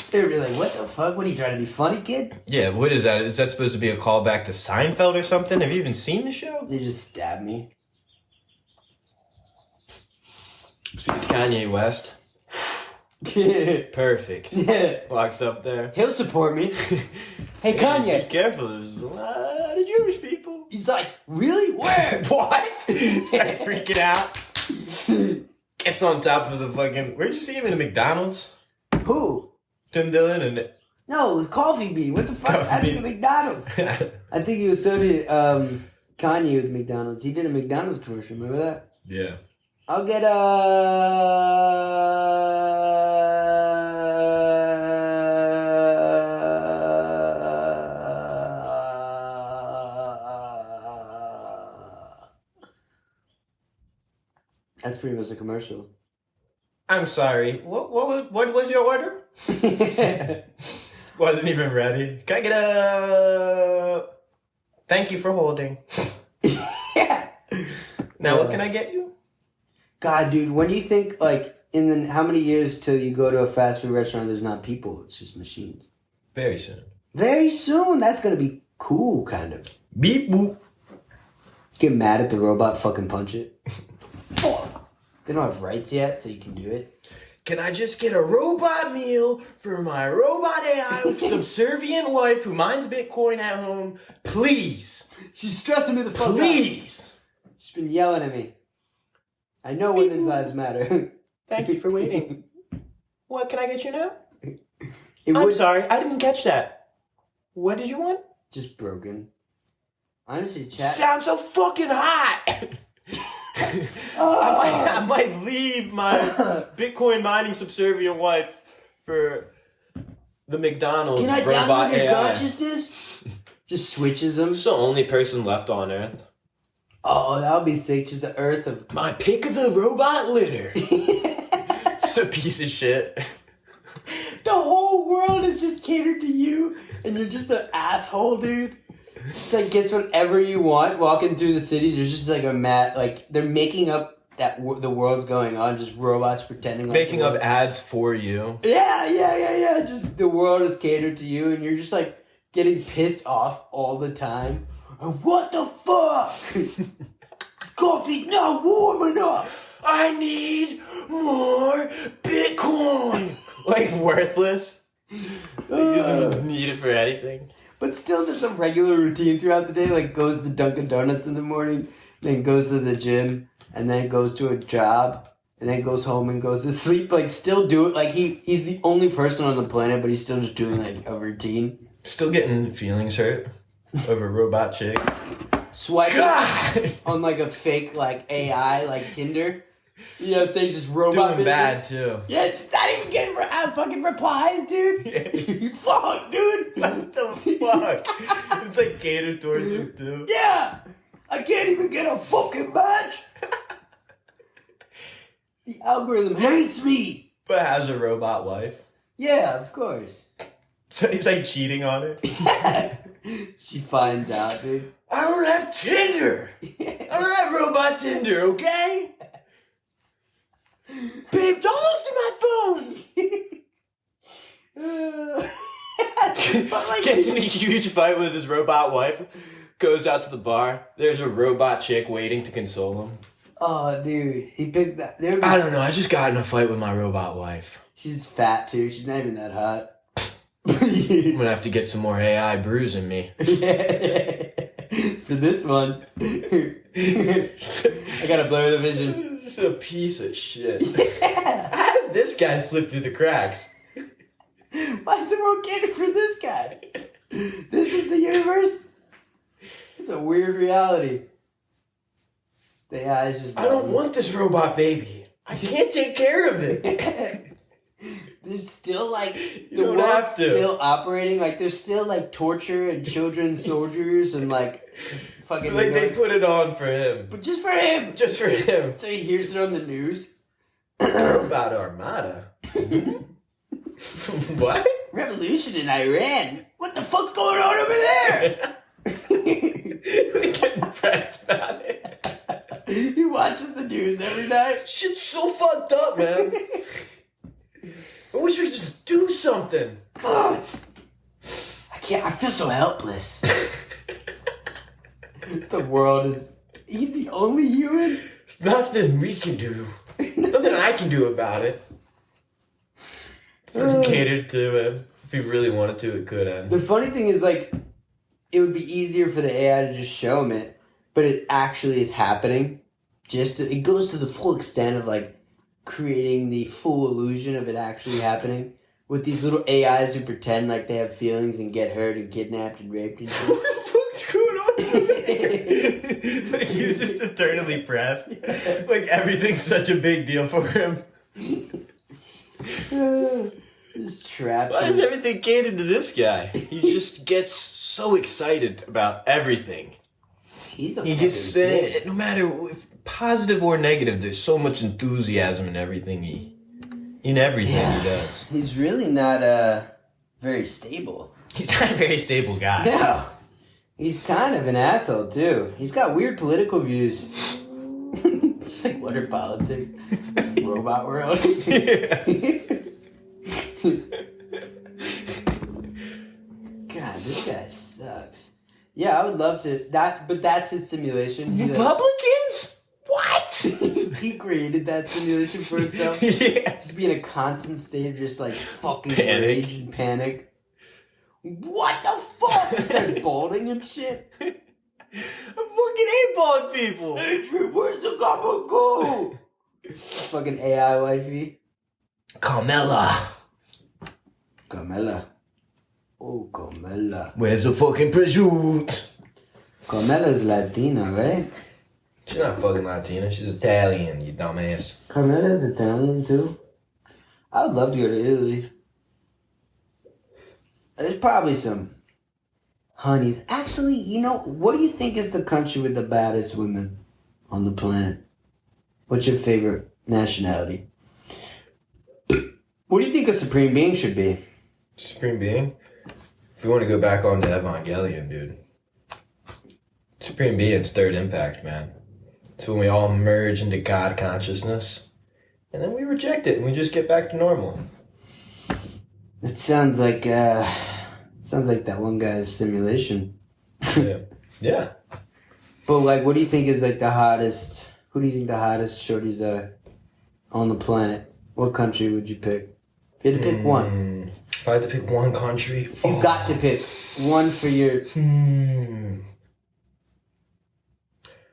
They would be like, what the fuck? What are you trying to be funny, kid? Yeah, what is that? Is that supposed to be a callback to Seinfeld or something? Have you even seen the show? They just stabbed me. See, it's Kanye West. Perfect. Walks up there. He'll support me. Hey, Kanye. Be careful. There's a lot of Jewish people. He's like, really? Where? What? Starts freaking out. Gets on top of the fucking... Where'd you see him in the McDonald's? Who? Tim Dillon and... No, it was Coffee Bean. What the fuck? Coffee How'd you Bean. get McDonald's? I think he was so did Kanye with McDonald's. He did a McDonald's commercial. Remember that? Yeah. I'll get That's pretty much a commercial. I'm sorry. What was your order? Wasn't even ready. Can I get a... Thank you for holding. Yeah. Now, what can I get you? God, dude, when do you think, like, how many years till you go to a fast food restaurant, there's not people, it's just machines? Very soon. Very soon. That's gonna be cool, kind of. Beep boop. Get mad at the robot, fucking punch it. Fuck. They don't have rights yet, so you can do it. Can I just get a robot meal for my robot AI subservient wife who mines Bitcoin at home? Please. She's stressing me the fuck out. Please. She's been yelling at me. I know women's lives matter. Thank you for waiting. What can I get you now? It I'm would sorry, I didn't catch that. What did you want? just broken. Honestly, chat. Sounds so fucking hot. I might leave my Bitcoin mining subservient wife for the McDonald's Can I robot download your AI. consciousness? Just switches them. It's the only person left on Earth. Oh, that'll be sick. Just the earth of. My pick of the robot litter. Just a piece of shit. The whole world is just catered to you, and you're just an asshole, dude. Just like gets whatever you want walking through the city. There's just like a mat, like they're making up that the world's going on. Just robots pretending, like Making the up world- ads for you. Yeah. Just the world is catered to you, and you're just like getting pissed off all the time. What the fuck? This coffee's not warm enough. I need more Bitcoin. Like worthless. Like doesn't need it for anything. But still does a regular routine throughout the day, like goes to Dunkin' Donuts in the morning, then goes to the gym, and then goes to a job, and then goes home and goes to sleep. Like still do it. Like he's the only person on the planet, but he's still just doing like a routine. Still getting feelings hurt over robot chick. Swiping God! on like a fake like AI like Tinder. You know what I'm saying? Just robot Doing bitches. bad too. Yeah, just not even getting fucking replies, dude. Fuck, dude. What the fuck? It's like catered towards him too. Yeah, I can't even get a fucking match. The algorithm hates me. But has a robot wife. Yeah, of course. So he's like cheating on her. She finds out, dude. I don't have Tinder. I don't have robot Tinder, okay? Babe, don't look through my phone. But like, Gets in a huge fight with his robot wife. Goes out to the bar. There's a robot chick waiting to console him. oh, dude, he picked that. I don't know. I just got in a fight with my robot wife. She's fat too. She's not even that hot. I'm gonna have to get some more AI bruising me. For this one, I gotta blur the vision. Just a piece of shit. How did this guy slip through the cracks? Why is it more catered for this guy? This is the universe? It's a weird reality. The AI is just... I don't want this robot baby. I can't take care of it. There's still like... The don't world's have to. still operating. Like there's still like torture and children soldiers and like fucking... Like they put it on for him. But just for him! Just for him. So he hears it on the news. Robot Armada. What? Revolution in Iran. What the fuck's going on over there? They get impressed about it. He watches the news every night. Shit's so fucked up, man. I wish we could just do something. God. I can't. I feel so helpless. The world is... He's the only human? There's nothing we can do. Nothing nothing I can do about it. Catered to him. If he really wanted to, it could have. The funny thing is, like, it would be easier for the AI to just show him it, but it actually is happening. It goes to the full extent of, like, creating the full illusion of it actually happening with these little AIs who pretend like they have feelings and get hurt and kidnapped and raped and shit. What the fuck's going on? Like, he's just eternally pressed. Like, everything's such a big deal for him. Just trapped. Why is everything catered to this guy? He just gets so excited about everything. He's a He fucking gets kid. no matter if positive or negative. There's so much enthusiasm in everything he does. He's really not very stable. He's not a very stable guy. No. He's kind of an asshole, too. He's got weird political views. Just like, what are politics? Robot world. God, this guy sucks. Yeah, I would love to. That's his simulation. Republicans? What? He created that simulation for himself. Yeah. Just be in a constant state of just like fucking Panic. rage and panic. What the fuck? He starts balding and shit. I fucking hate bald people. Adrian, where's the gabagool? Fucking AI wifey. Carmella. Carmela. Oh, Carmela. Where's the fucking prosciutto? Carmela's Latina, right? She's not fucking Latina. She's Italian, you dumbass. Carmela's Italian too. I would love to go to Italy. There's probably some honeys. Actually, you know, what do you think is the country with the baddest women on the planet? What's your favorite nationality? What do you think a supreme being should be? Supreme Being? If we want to go back on to Evangelion, dude. Supreme Being's third impact, man. It's when we all merge into God consciousness. And then we reject it and we just get back to normal. It sounds like that one guy's simulation. Yeah. Yeah. But like, what do you think is like the hottest? Who do you think the hottest shorties are on the planet? What country would you pick? If you had to pick one. If I had to pick one country. You got to pick one for your.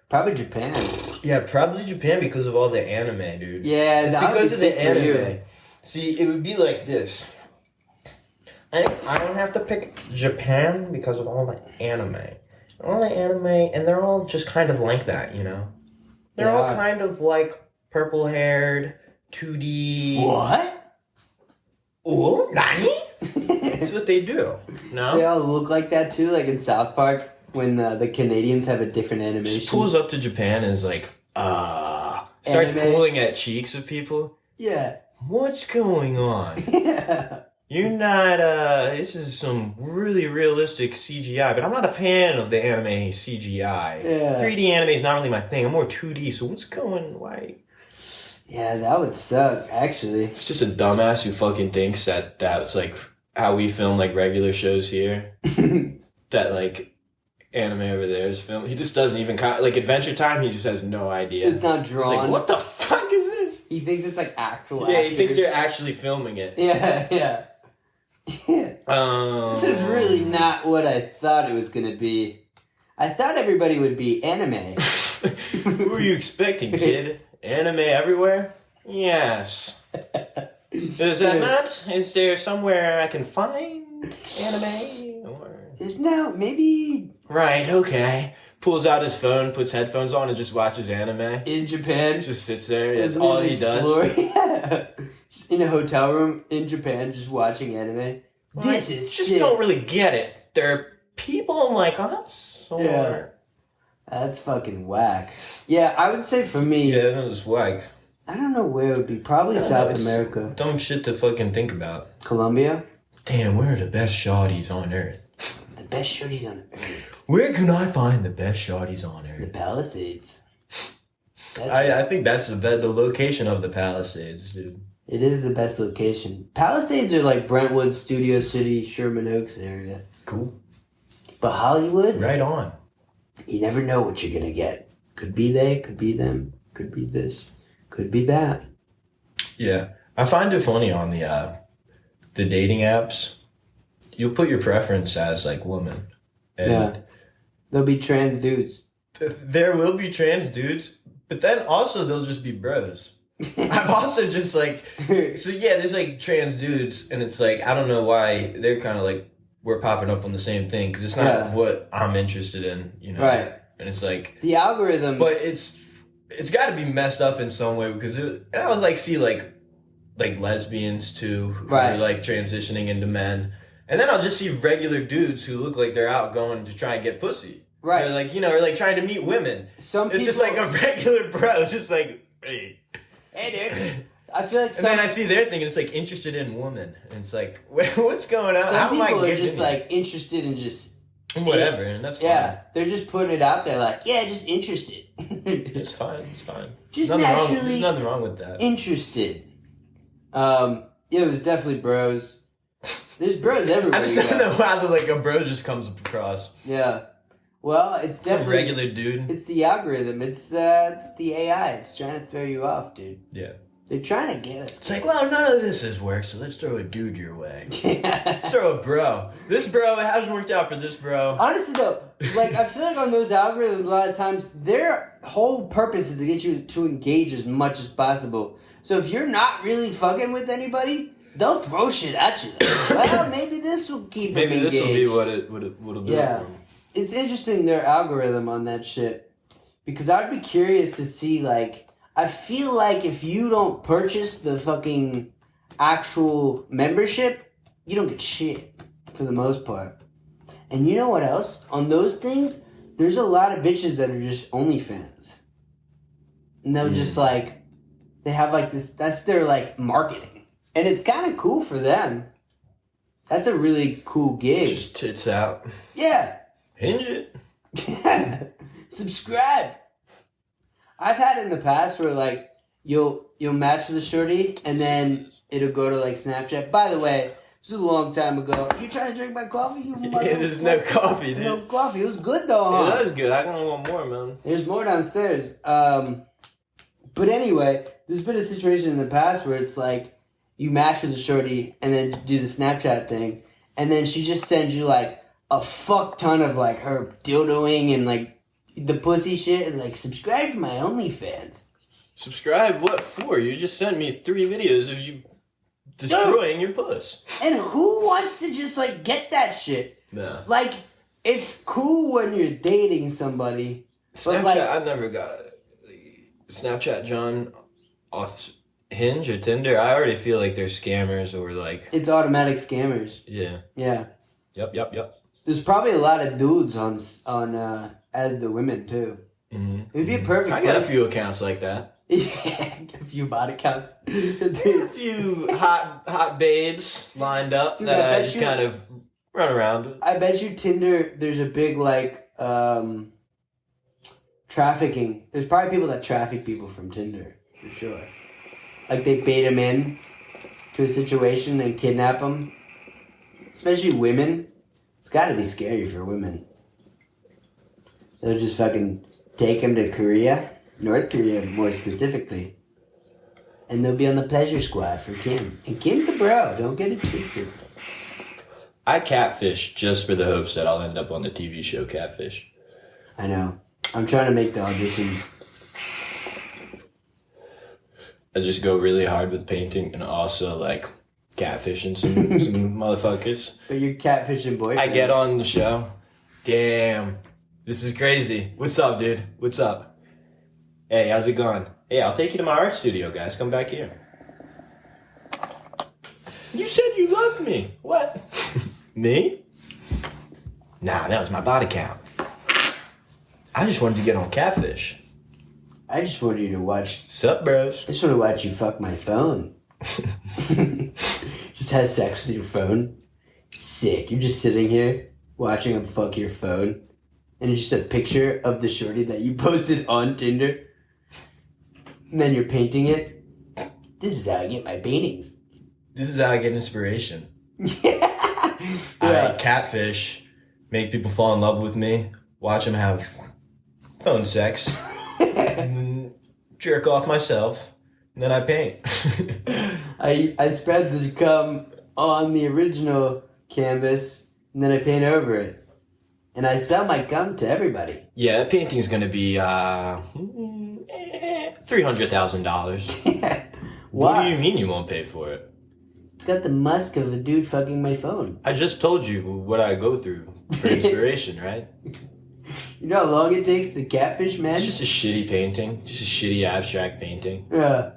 Probably Japan. Yeah, probably Japan because of all the anime, dude. Yeah, it's that would because be of sick the for you. anime. See, it would be like this. I don't have to pick Japan because of all the anime. All the anime, and they're all just kind of like that, you know? They're all Yeah. kind of like purple-haired, 2D... What? Oh, Nani? That's what they do. No? They all look like that too, like in South Park when the Canadians have a different animation. Just pulls up to Japan and is like, starts Anime. pulling at cheeks of people. Yeah. What's going on? Yeah. You're not, this is some really realistic CGI, but I'm not a fan of the anime CGI. Yeah. 3D anime is not really my thing. I'm more 2D, so why? Yeah, that would suck, actually. It's just a dumbass who fucking thinks that that's, like, how we film, like, regular shows here. That, like, anime over there is filmed. He just doesn't even, like, Adventure Time, he just has no idea. It's not He's drawn. like, what the fuck is this? He thinks it's like actual Yeah, he thinks actors. they're actually filming it. Yeah, yeah. Yeah. This is really not what I thought it was gonna be. I thought everybody would be anime. Who were you expecting, kid? Anime everywhere? Yes. Is that not? Is there somewhere I can find anime? Or... There's no, maybe Right, okay. Pulls out his phone, puts headphones on, and just watches anime. in Japan. Just sits there. That's Doesn't all even he explore. does. Yeah. Just in a hotel room in Japan, just watching anime. This I is just sick. don't really get it. They're people like us? Or... Yeah. That's fucking whack. Yeah, I would say for me, Yeah, that was whack. I don't know where it would be. Probably South America. Dumb shit to fucking think about. Colombia. Damn, where are the best shawties on earth? The best shorties on earth. Where can I find the best shawties on The earth? Palisades. That's I think that's the location of the Palisades, dude. It is the best location. Palisades are like Brentwood, Studio City, Sherman Oaks area. Cool. But Hollywood, Right on. you never know what you're gonna get. Could be they, could be them, could be this, could be that. Yeah, I find it funny on the dating apps. You'll put your preference as like woman, and Yeah. There'll be trans dudes. there will be trans dudes, but then also they'll just be bros. I've also just like, so yeah, there's like trans dudes, and it's like I don't know why they're kind of like we're popping up on the same thing because it's not Yeah. what I'm interested in, you know. Right. And it's like, The algorithm. but it's got to be messed up in some way because and I would like see like lesbians too who Right. are like transitioning into men, and then I'll just see regular dudes who look like they're out going to try and get pussy. Right. They're like, you know, or like trying to meet women. Some It's people. just like a regular bro. It's just like, hey. Hey, dude. I feel like And some, then I see their thing, and it's like interested in women, and it's like, what's going on? How some am I people are getting just in like interested in just. here? Whatever, and that's fine. Yeah, they're just putting it out there like, yeah, just interested. It's fine. It's fine. Just There's nothing wrong. naturally There's nothing wrong with that. interested. Yeah, there's definitely bros. There's bros everywhere. I just you don't go. know how like a bro just comes across. Yeah. Well, it's Some definitely regular dude. It's the algorithm. It's the AI. It's trying to throw you off, dude. Yeah. They're trying to get us. It's like, well, none of this has worked, so let's throw a dude your way. Let's Yeah. throw a bro. This bro, it hasn't worked out for this bro. Honestly, though, like I feel like on those algorithms, a lot of times their whole purpose is to get you to engage as much as possible. So if you're not really fucking with anybody, they'll throw shit at you. Like, well, maybe this will keep them engaged. what'll do Yeah. it for him. It's interesting their algorithm on that shit because I'd be curious to see like I feel like if you don't purchase the fucking actual membership, you don't get shit for the most part. And you know what else? On those things, there's a lot of bitches that are just OnlyFans. And they'll just like they have like this that's their like marketing. And it's kind of cool for them. That's a really cool gig. Just tits out. Yeah. Hinge it. Subscribe. I've had it in the past where like you'll match with a shorty and then it'll go to like Snapchat. By the way, this was a long time ago. You trying to drink my coffee? You Yeah, there's no coffee, dude. No coffee. It was good though, huh? That was good. I don't want more, man. There's more downstairs. But anyway, there's been a situation in the past where it's like you match with a shorty and then do the Snapchat thing, and then she just sends you like a fuck ton of like her dildoing and like the pussy shit and like subscribe to my OnlyFans. Subscribe? What for? You just sent me 3 videos of you destroying your puss. And who wants to just like get that shit? No. Like, it's cool when you're dating somebody. Snapchat, like- I never got Snapchat John off Hinge or Tinder. I already feel like they're scammers or like, It's automatic scammers. yeah. Yeah. Yep. There's probably a lot of dudes on as the women too. Mm-hmm. It'd be a perfect I got a place. few accounts like that. A few bot accounts. A few hot babes lined up Dude, that I I bet just you- kind of run around with. I bet you Tinder, there's a big like trafficking. There's probably people that traffic people from Tinder for sure. Like they bait them in to a situation and kidnap them. Especially women. It's got to be scary for women. They'll just fucking take them to Korea, North Korea more specifically, and they'll be on the pleasure squad for Kim. And Kim's a bro. Don't get it twisted. I catfish just for the hopes that I'll end up on the TV show Catfish. I know. I'm trying to make the auditions. I just go really hard with painting and also like catfishing some motherfuckers. But you're catfishing boyfriend. I get on the show. Damn. This is crazy. What's up, dude? What's up? Hey, how's it going? Hey, I'll take you to my art studio, guys. Come back here. You said you loved me. What? Me? Nah, that was my body count. I just wanted to get on Catfish. I just wanted you to watch. Sup, bros? I just want to watch you fuck my phone. Just have sex with your phone. Sick. You're just sitting here watching him fuck your phone. And it's just a picture of the shorty that you posted on Tinder. And then you're painting it. This is how I get my paintings. This is how I get inspiration. Yeah. I catfish, make people fall in love with me, watch them have phone sex, and then jerk off myself, Then I paint. I spread the cum on the original canvas, and then I paint over it. And I sell my cum to everybody. Yeah, that painting's gonna be $300,000. What do you mean you won't pay for it? It's got the musk of a dude fucking my phone. I just told you what I go through for inspiration, right? You know how long it takes to catfish, man? It's just a shitty painting. Just a shitty abstract painting. Yeah.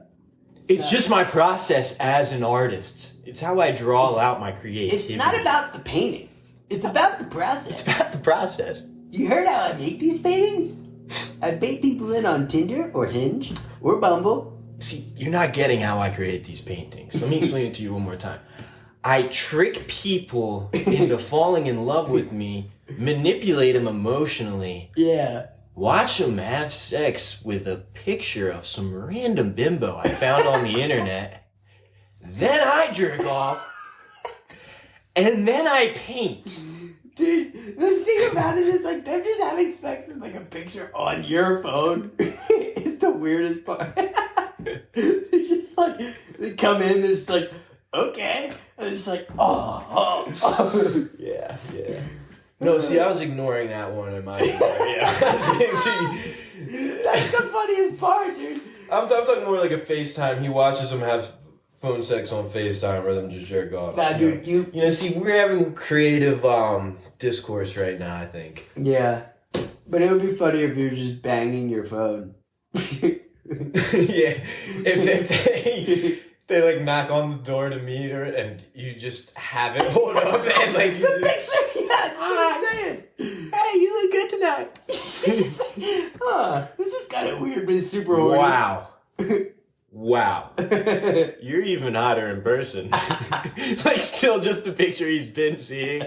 It's just my process as an artist. It's how I draw out my creativity. It's not about the painting. It's about the process. It's about the process. You heard how I make these paintings? I bait people in on Tinder or Hinge or Bumble. See, you're not getting how I create these paintings. Let me explain it to you one more time. I trick people into falling in love with me, manipulate them emotionally, Yeah. watch them have sex with a picture of some random bimbo I found on the internet, then I jerk off, and then I paint. Dude, the thing about it is like them just having sex is like a picture on your phone. It's the weirdest part. They're just like, they come in, they're just like, okay. And it's just like, oh. Yeah. No, see, I was ignoring that one in my yeah. That's the funniest part, dude. I'm talking more like a FaceTime. He watches them have phone sex on FaceTime rather than just jerk off. Nah, dude, you know, see, we're having creative discourse right now, I think. Yeah. But it would be funny if you were just banging your phone. Yeah. If they like knock on the door to meet her and you just have it hold up and like you the picture, yeah, that's what I'm saying. Hey, you look good tonight. This is kind of weird, but it's super horny. Wow. You're even hotter in person. Like, still just a picture he's been seeing.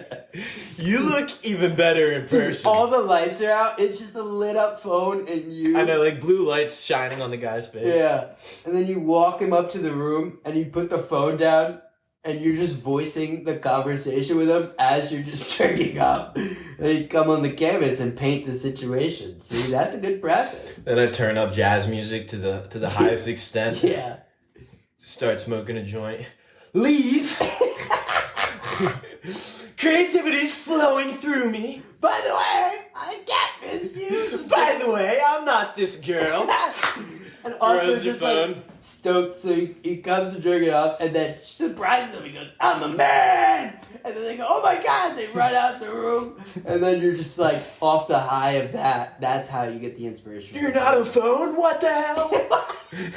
You look even better in person. All the lights are out. It's just a lit up phone and you. I know, like blue lights shining on the guy's face. Yeah. And then you walk him up to the room and you put the phone down and you're just voicing the conversation with him as you're just jerking up. And you come on the canvas and paint the situation. See, that's a good process. Then I turn up jazz music to the highest extent. Yeah. Start smoking a joint. Leave! Creativity's flowing through me. By the way, I catfished you. By the way, I'm not this girl. And also Throws your just like phone. stoked, so he comes to jerk it off, and then surprises him. He goes, "I'm a man," and then they go, "Oh my god!" They run out the room, and then you're just like off the high of that. That's how you get the inspiration. You're not a phone? What the hell?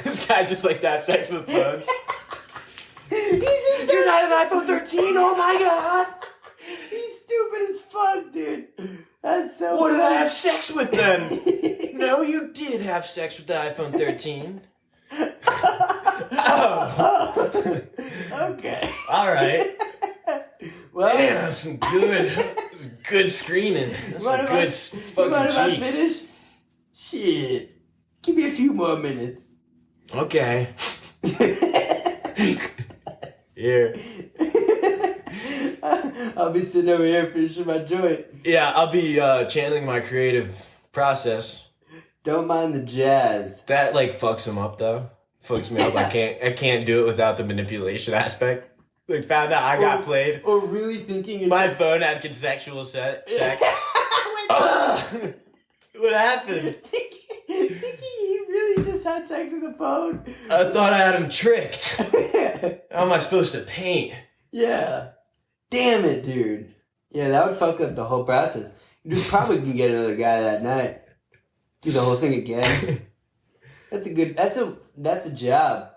This guy just like to have sex with phones. You're not an iPhone 13? Oh my god! He's stupid as fuck, dude. That's so. What did I have sex with then? No, you did have sex with the iPhone 13. Oh. Okay. All right. Well, Damn, that's some good screening. That's some good fucking if I cheeks. finish? Shit. Give me a few more minutes. Okay. Here. I'll be sitting over here finishing my joint. Yeah, I'll be channeling my creative process. Don't mind the jazz. That like fucks him up though. Fucks me up. I can't do it without the manipulation aspect. Like found out I got played. Or really thinking it's My phone had consensual sex. What happened? Thinking he really just had sex with a phone. I thought I had him tricked. How am I supposed to paint? Yeah. Damn it, dude. Yeah, that would fuck up the whole process. You probably can get another guy that night. Do the whole thing again. That's a job.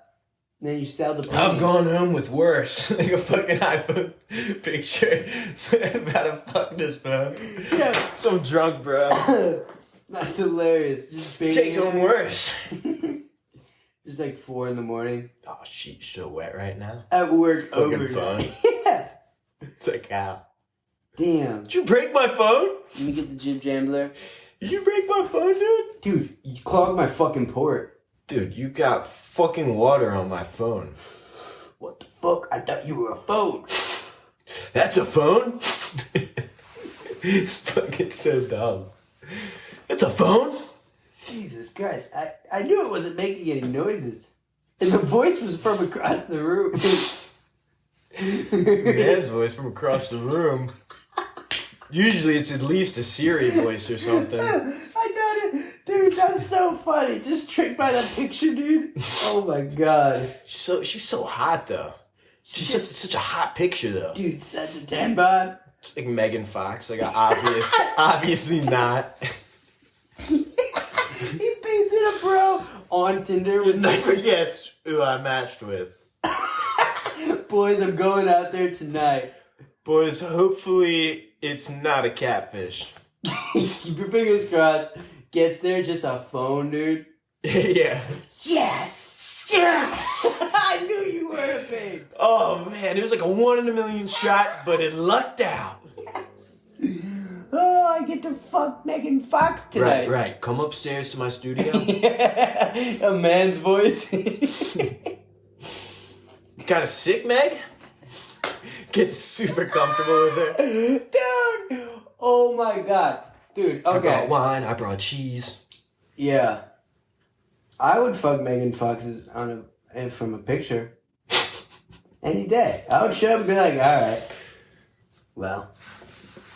And then you sell the painting. I've gone home with worse. Like a fucking iPhone picture about to fuck this phone. Yeah. Some drunk bro. That's hilarious. Just Take home worse. Just like 4 a.m. Oh shit, so wet right now. At work, fucking over. phone. Yeah. It's like, ow. Damn. Did you break my phone? Let me get the Jim Jambler. Did you break my phone, dude? Dude, you clogged my fucking port. Dude, you got fucking water on my phone. What the fuck? I thought you were a phone. That's a phone? It's fucking so dumb. It's a phone? Jesus Christ. I knew it wasn't making any noises. And the voice was from across the room. Man's voice from across the room. Usually it's at least a Siri voice or something. I thought it, dude, that's so funny. Just tricked by that picture, dude. Oh my god. She was so hot though. She's such a hot picture though. Dude, such a 10 bod. It's like Megan Fox, like obviously not. He painted a bro on Tinder with Never guess who I matched with. boys. I'm going out there tonight. Boys, hopefully it's not a catfish. Keep your fingers crossed. Gets there, just a phone, dude. Yeah. Yes! Yes! I knew you were a babe. Oh man, it was like a 1 in a million shot, but it lucked out. Oh, I get to fuck Megan Fox tonight. Right. Come upstairs to my studio. A man's voice. Kind of sick, Meg? Get super comfortable with her. Dude! Oh my god. Dude, I okay. brought wine, I brought cheese. Yeah. I would fuck Megan Fox from a picture. Any day. I would show up and be like, alright. Well,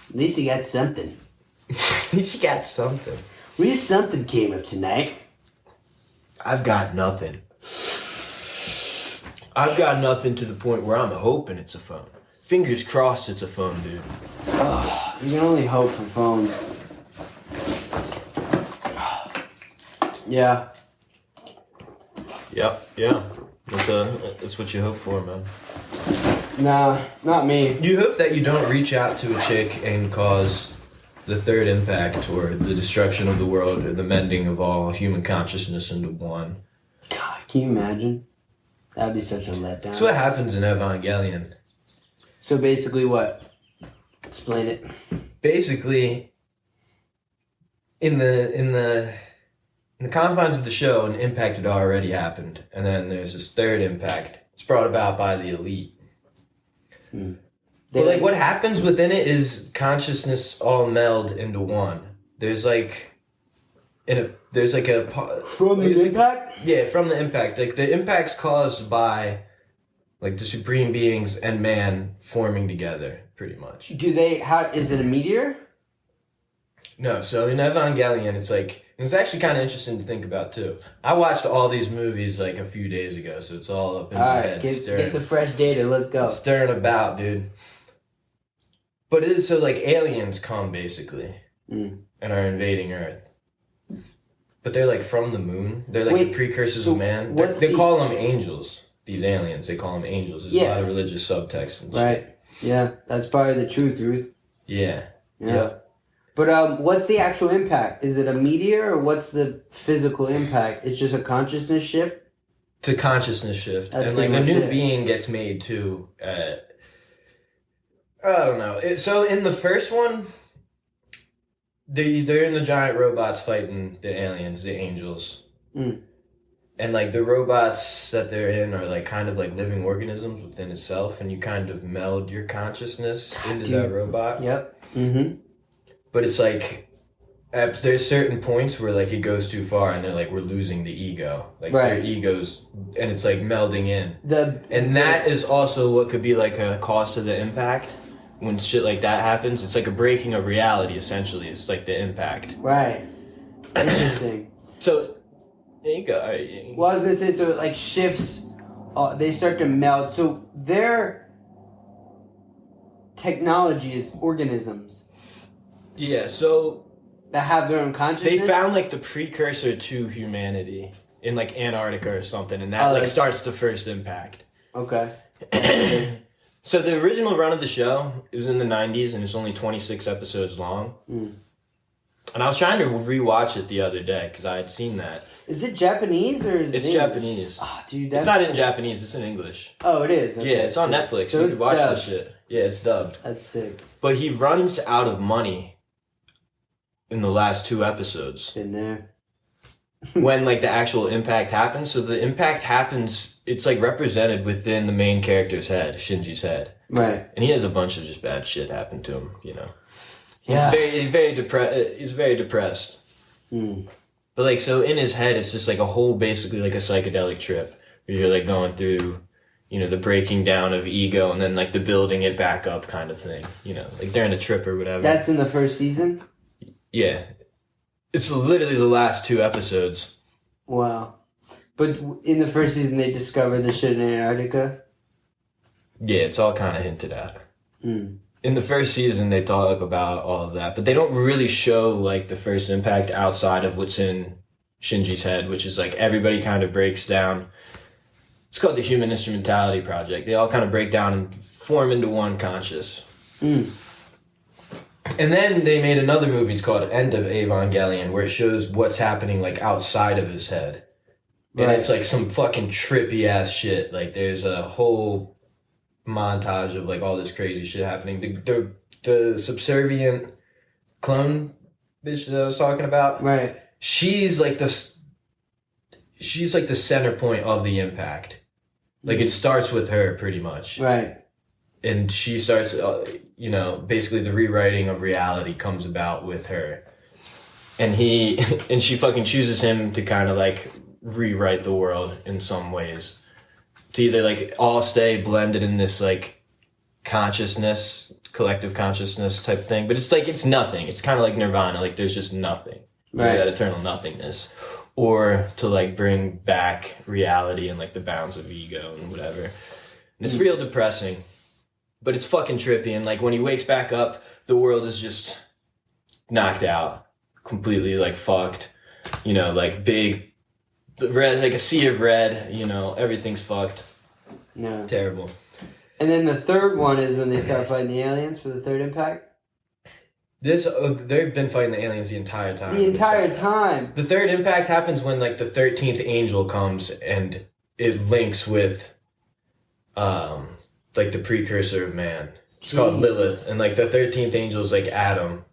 at least you got something. At least you got something. At least something came up tonight. I've got nothing. I've got nothing to the point where I'm hoping it's a phone. Fingers crossed it's a phone, dude. Oh, you can only hope for phones. Yeah. Yeah. That's what you hope for, man. Nah, not me. You hope that you don't reach out to a chick and cause the third impact or the destruction of the world or the mending of all human consciousness into one. God, can you imagine? That'd be such a letdown. That's what happens in Evangelion. So basically what? Explain it. Basically, in the confines of the show, an impact had already happened, and then there's this third impact. It's brought about by the elite. But like, what happens within it is consciousness all meld into one. There's like, from the impact? Yeah, from the impact. Like the impact's caused by, like the supreme beings and man forming together, pretty much. Is it a meteor? No, so in Evangelion, it's like, and it's actually kind of interesting to think about too. I watched all these movies like a few days ago, so it's all up in my head. Get the fresh data. Let's go. Stirring about, dude. But it is so like aliens come basically and are invading Earth. But they're like from the moon. They're like the precursors of man. They call them angels. These aliens, they call them angels. There's a lot of religious subtext and shit. Right. Yeah, that's probably the truth, Ruth. Yeah. But what's the actual impact? Is it a meteor or what's the physical impact? It's just a consciousness shift? To consciousness shift. That's and like a pretty new much it. being gets made too. I don't know. So in the first one, they're in the giant robots fighting the aliens, the angels. And like the robots that they're in are like kind of like living organisms within itself, and you kind of meld your consciousness into that robot. Yep. Mm-hmm. But it's like there's certain points where like it goes too far, and they're like, we're losing the ego, like their egos, and it's like melding in. And that is also what could be like a cause to the impact. When shit like that happens, it's like a breaking of reality. Essentially, it's like the impact. Right. Interesting. So there you go. All right. Well, I was gonna say, so it like shifts. They start to meld. So their technology is organisms. Yeah. So that have their own consciousness. They found like the precursor to humanity in like Antarctica or something, and that starts the first impact. Okay. So the original run of the show, it was in the 90s, and it's only 26 episodes long. And I was trying to rewatch it the other day because I had seen that. Is it Japanese or is it English? Japanese. Oh, dude, it's not in Japanese. It's in English. Oh, it is? Okay, yeah, it's on Netflix. So you can watch this shit. Yeah, it's dubbed. That's sick. But he runs out of money in the last 2 episodes. Been there. When like the actual impact happens. So the impact happens, it's like represented within the main character's head, Shinji's head. Right. And he has a bunch of just bad shit happen to him, you know. He's very depressed. But like, so in his head, it's just like a whole, basically like a psychedelic trip where you're like going through, the breaking down of ego and then like the building it back up kind of thing. Like they're in a trip or whatever. That's in the first season? Yeah. It's literally the last 2 episodes. Wow. But in the first season, they discovered the shit in Antarctica? Yeah, it's all kind of hinted at. Mm. In the first season, they talk about all of that, but they don't really show like the first impact outside of what's in Shinji's head, which is like everybody kind of breaks down. It's called the Human Instrumentality Project. They all kind of break down and form into one conscious. Mm. And then they made another movie, it's called End of Evangelion, where it shows what's happening like outside of his head. And Right. it's like some fucking trippy ass shit. Like there's a whole montage of like all this crazy shit happening. The subservient clone bitch that I was talking about. Right. She's like the center point of the impact. Like it starts with her pretty much. Right. And she starts, basically the rewriting of reality comes about with her. And she fucking chooses him to kind of like rewrite the world in some ways. To either like all stay blended in this like consciousness, collective consciousness type thing. But it's like, it's nothing. It's kind of like Nirvana. Like there's just nothing. Right. That eternal nothingness. Or to like bring back reality and like the bounds of ego and whatever. And it's real depressing. But it's fucking trippy, and like when he wakes back up, the world is just knocked out, completely like fucked, like big, red, like a sea of red, everything's fucked. No. Terrible. And then the third one is when they start fighting the aliens for the third impact? They've been fighting the aliens the entire time. The entire time. The third impact happens when like the 13th angel comes and it links with, like the precursor of man. It's called Lilith, and like the 13th angel is like Adam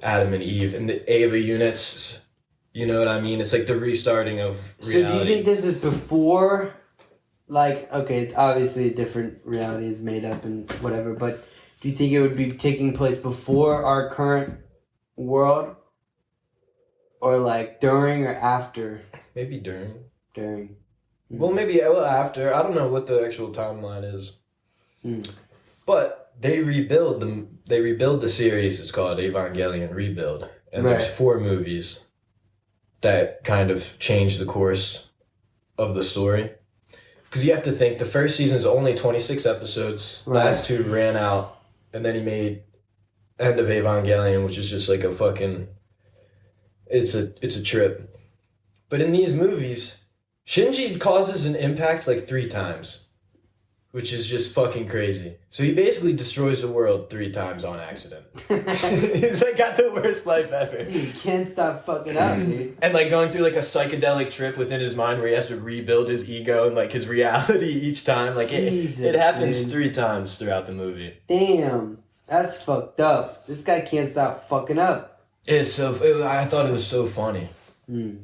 and Eve, and the Eva units. You know what I mean? It's like the restarting of reality. So do you think this is before, like, okay, it's obviously a different reality is made up and whatever, but do you think it would be taking place before our current world, or like during or after? Maybe during. During. Well, maybe after. I don't know what the actual timeline is. But they rebuild the series. It's called Evangelion Rebuild, and there's 4 movies that kind of change the course of the story. Because you have to think the first season is only 26 episodes. Right. Last 2 ran out, and then he made End of Evangelion, which is just like a fucking. It's a trip. But in these movies, Shinji causes an impact like 3 times. Which is just fucking crazy. So he basically destroys the world 3 times on accident. He's like got the worst life ever. Dude, you can't stop fucking up, dude. And like going through like a psychedelic trip within his mind where he has to rebuild his ego and like his reality each time. Like it happens dude. 3 times throughout the movie. Damn. That's fucked up. This guy can't stop fucking up. I thought it was so funny. Because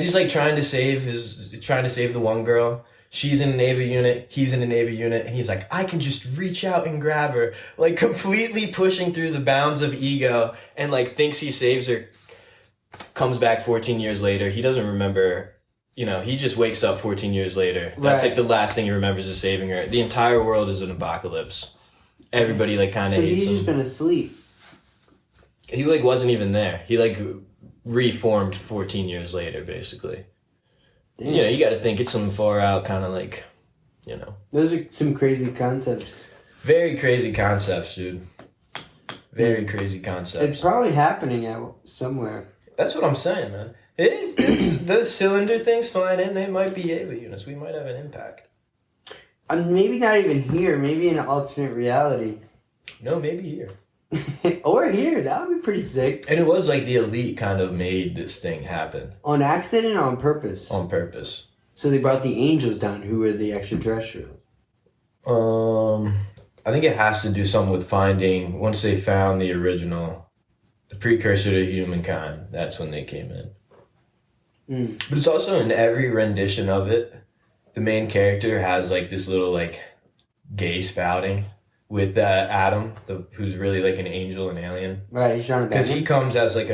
he's like trying to save the one girl. She's in a Navy unit, he's in a Navy unit, and he's like, I can just reach out and grab her. Like, completely pushing through the bounds of ego, and like, thinks he saves her, comes back 14 years later. He doesn't remember, he just wakes up 14 years later. That's Right. like the last thing he remembers is saving her. The entire world is an apocalypse. Everybody like kind of So hates he's him. just been asleep. He like wasn't even there. He like reformed 14 years later, basically. Damn. You got to think it's some far out kind of like, Those are some crazy concepts. very crazy concepts, dude. Very crazy concepts. It's probably happening somewhere. That's what I'm saying, man. If those cylinder things flying in, they might be Eva units. We might have an impact. Maybe not even here. Maybe in an alternate reality. No, maybe here. Or here. That would be pretty sick. And it was like the elite kind of made this thing happen On accident or on purpose? on purpose. So they brought the angels down, who were the extraterrestrials. I think it has to do something with finding, once they found the precursor to humankind, that's when they came in. But it's also in every rendition of it, the main character has like this little like gay spouting with Adam, who's really like an angel, an alien. Right, he's trying to Because he comes as like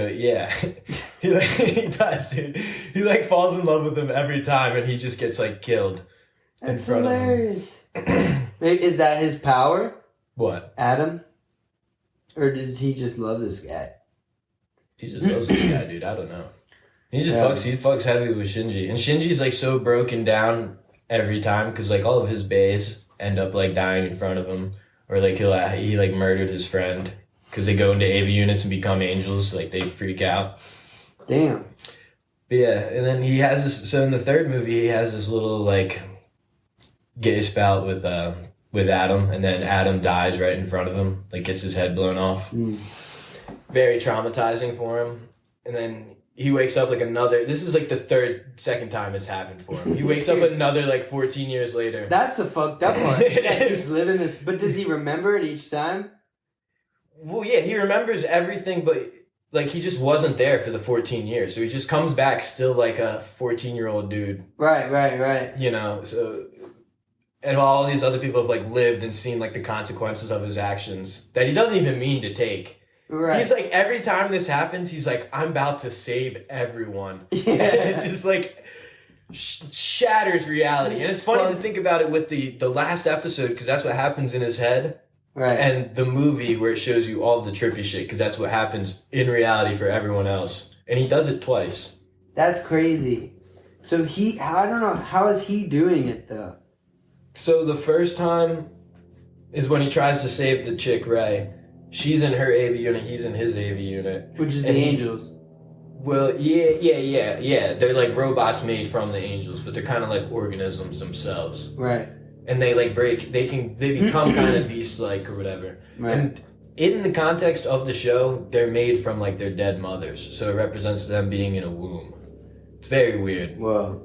He does, dude. He like falls in love with him every time, and he just gets like killed in That's front hilarious. Is that his power, What? Adam? Or does he just love this guy? He just loves this guy, dude. I don't know. He just Yeah. He fucks heavy with Shinji, and Shinji's like so broken down every time because like all of his bays end up like dying in front of him, or like he like murdered his friend because they go into AV units and become angels. Like they freak out. Damn. But yeah, and then he has this. So in the third movie, he has this little like gay spout with Adam, and then Adam dies right in front of him, like gets his head blown off. Very traumatizing for him. And then he wakes up like another. This is like the second time it's happened for him. He wakes up another like 14 years later. That's the fucked up part. He's living this, but does he remember it each time? Well, yeah, he remembers everything, but like he just wasn't there for the 14 years, so he just comes back still like a 14-year-old dude. Right. You know, so. And all these other people have like lived and seen like the consequences of his actions that he doesn't even mean to take. Right. He's like, every time this happens, he's like, I'm about to save everyone. Yeah. And it just like shatters reality. And it's funny to think about it with the last episode, because that's what happens in his head. Right. And the movie where it shows you all of the trippy shit, because that's what happens in reality for everyone else. And he does it twice. That's crazy. So I don't know, how is he doing it though? So the first time is when he tries to save the chick, Ray. She's in her AV unit, he's in his AV unit. Which is the And angels. Well, yeah. They're like robots made from the angels, but they're kind of like organisms themselves. Right. And they like they become kind of beast-like or whatever. Right. And in the context of the show, they're made from like their dead mothers. So it represents them being in a womb. It's very weird. Whoa.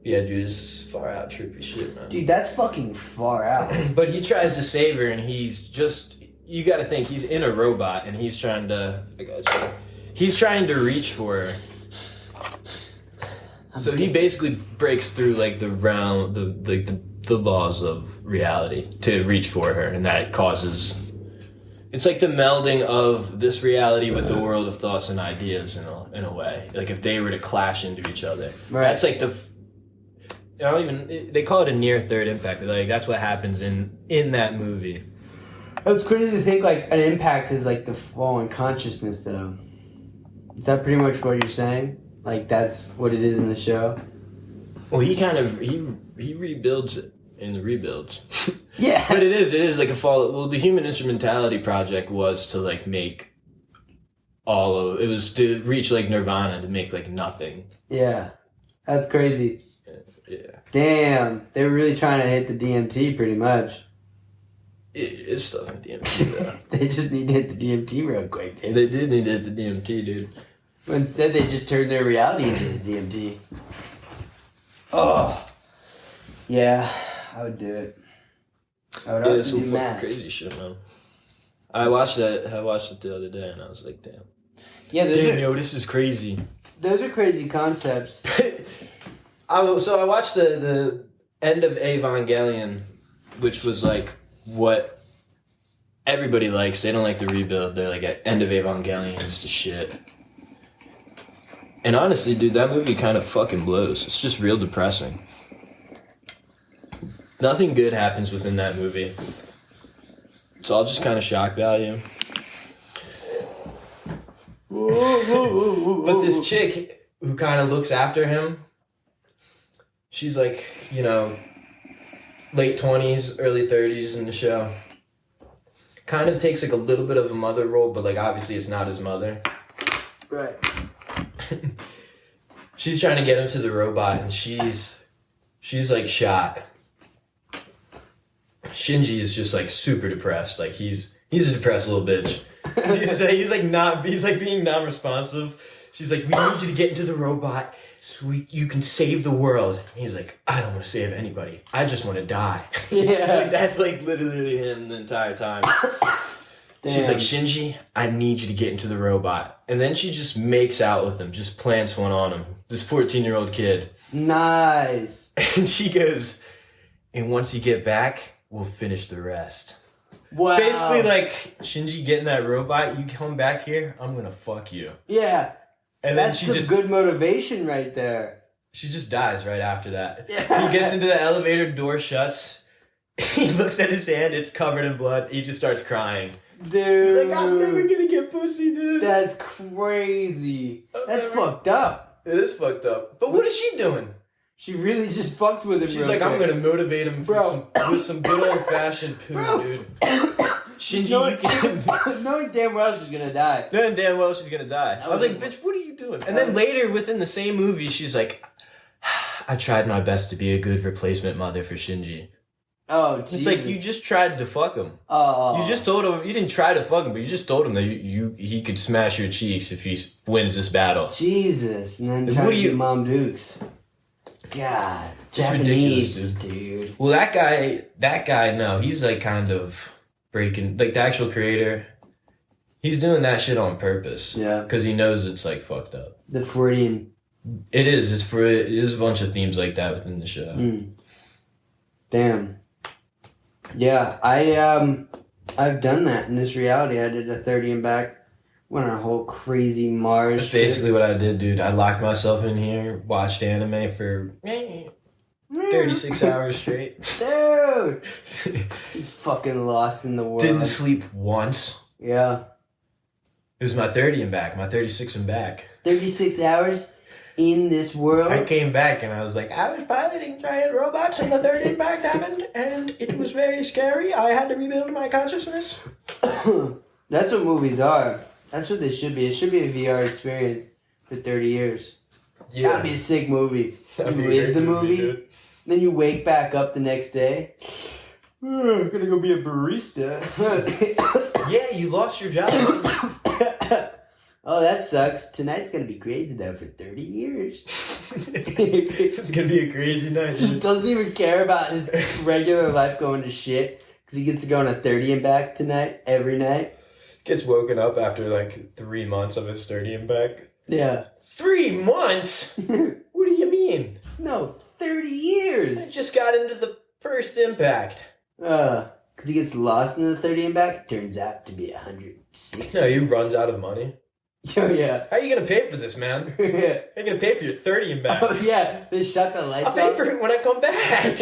Yeah, dude, this is far out trippy shit, man. Dude, that's fucking far out. But he tries to save her, and he's just, you gotta think, he's in a robot, and he's trying to, he's trying to reach for her. So he basically breaks through like the realm, the laws of reality to reach for her, and that causes, it's like the melding of this reality with the world of thoughts and ideas in a way. Like if they were to clash into each other. Right. That's like they call it a near third impact, but like that's what happens in that movie. That's crazy to think like an impact is like the fall in consciousness though. Is that pretty much what you're saying? Like that's what it is in the show? Well, he rebuilds it in the rebuilds. Yeah. But it is like a fall. Well, the Human Instrumentality Project was to like make it was to reach like nirvana, to make like nothing. Yeah. That's crazy. Yeah. Damn. They were really trying to hit the DMT pretty much. It's stuff in DMT, though. They just need to hit the DMT real quick, dude. They did need to hit the DMT, dude. But instead they just turned their reality into the DMT. Oh. Yeah, I would do it. I would It's also some do fucking math. crazy shit, man. I watched it the other day, and I was like, damn. Yeah, This is crazy. those are crazy concepts. I watched the end of Evangelion, which was like what everybody likes. They don't like the rebuild. They're like, at end of Evangelion is the shit. And honestly, dude, that movie kind of fucking blows. It's just real depressing. Nothing good happens within that movie. It's all just kind of shock value. But this chick who kind of looks after him, she's like, late 20s, early 30s in the show. Kind of takes like a little bit of a mother role, but like obviously it's not his mother. Right. She's trying to get him to the robot, and she's like shot. Shinji is just like super depressed. Like he's a depressed little bitch. He's like being non-responsive. She's like, we need you to get into the robot so you can save the world. And he's like, I don't want to save anybody. I just want to die. Yeah. Like, that's like literally him the entire time. She's like, Shinji, I need you to get into the robot. And then she just makes out with him, just plants one on him. This 14-year-old kid. Nice. And she goes, and once you get back, we'll finish the rest. Wow. Basically, like, Shinji, get in that robot, you come back here, I'm gonna fuck you. Yeah. And then That's she some just good motivation right there. she just dies right after that. Yeah. He gets into the elevator, door shuts. He looks at his hand, it's covered in blood. He just starts crying. Dude. He's like, I'm never gonna get pussy, dude. That's crazy. That's never- fucked up. It is fucked up. But what is she doing? She really just fucked with him. She's real like, I'm quick. gonna motivate him with some good old fashioned poo, Bro. dude. Shinji, knowing, you can. knowing damn well she's gonna die. Then damn well she's gonna die. I was like, bitch, what are you doing? And then later, within the same movie, she's like, I tried my best to be a good replacement mother for Shinji. Oh, Jesus. It's like, you just tried to fuck him. Oh. You just told him, you didn't try to fuck him, but you just told him that he could smash your cheeks if he wins this battle. Jesus. And then Like, trying what to do be you- Mom Dukes. God. It's Japanese, ridiculous, dude. Well, that guy, no, he's like kind of breaking, like the actual creator, he's doing that shit on purpose. Yeah. Because he knows it's like fucked up. The Freudian. It is a bunch of themes like that within the show. Damn. Yeah, I've done that in this reality. I did a 30 and back. Went on a whole crazy Mars That's basically what I did, dude. I locked myself in here, watched anime for 36 hours straight. Dude! He's fucking lost in the world. Didn't sleep once. Yeah. It was my 30 and back, my 36 and back. 36 hours in this world. I came back and I was like, I was piloting giant robots and the 30 and back happened and it was very scary. I had to rebuild my consciousness. That's what movies are. That's what they should be. It should be a VR experience for 30 years. That'd be a sick movie. That'd You be a live great the movie, movie, dude. then you wake back up the next day. I'm gonna go be a barista. Yeah, you lost your job. Oh, that sucks. Tonight's gonna be crazy though for 30 years. It's gonna be a crazy night. Just doesn't even care about his regular life going to shit because he gets to go on a 30 and back tonight, every night. Gets woken up after like 3 months of his 30 and back. Yeah. 3 months? What do you mean? No, 30 I years. just got into the first impact. Because he gets lost in the 30 and back. Turns out to be 160. No, he runs out of money. Oh, yeah. How are you gonna pay for this, man? How Yeah. are you gonna pay for your 30 and back? Oh, yeah. They shut the lights I'll pay off. for it when I come back.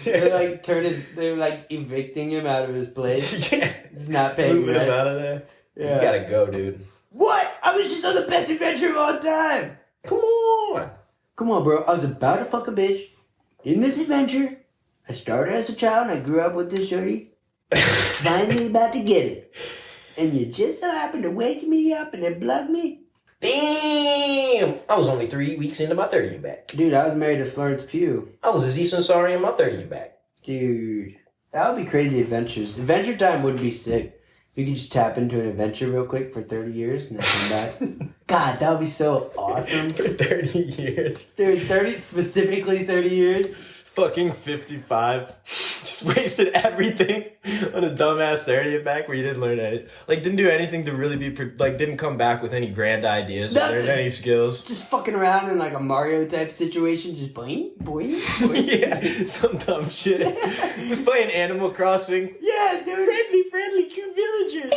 They're like evicting him out of his place. Yeah. He's not paying Moving him rent. out of there. Yeah. You gotta go, dude. What? I was just on the best adventure of all time. Come on. Come on, bro. I was about to fuck a bitch in this adventure. I started as a child and I grew up with this shorty. Finally about to get it. And you just so happened to wake me up and then plug me. Damn! I was only 3 weeks into my 30 and back. Dude, I was married to Florence Pugh. I was Aziz Ansari in my 30 and back. Dude. That would be crazy adventures. Adventure Time would be sick. If you could just tap into an adventure real quick for 30 years and then come back. God, that would be so awesome. For 30 years. Dude, 30, specifically 30 years? Fucking 55. Just wasted everything on a dumbass 30 and back where you didn't learn anything. Like, didn't do anything to really be, didn't come back with any grand ideas or Nothing. learn any skills. Just fucking around in like a Mario type situation. Just boing, boing, boing. Yeah, some dumb shit. Was playing Animal Crossing. Yeah, dude. Friendly, cute villagers.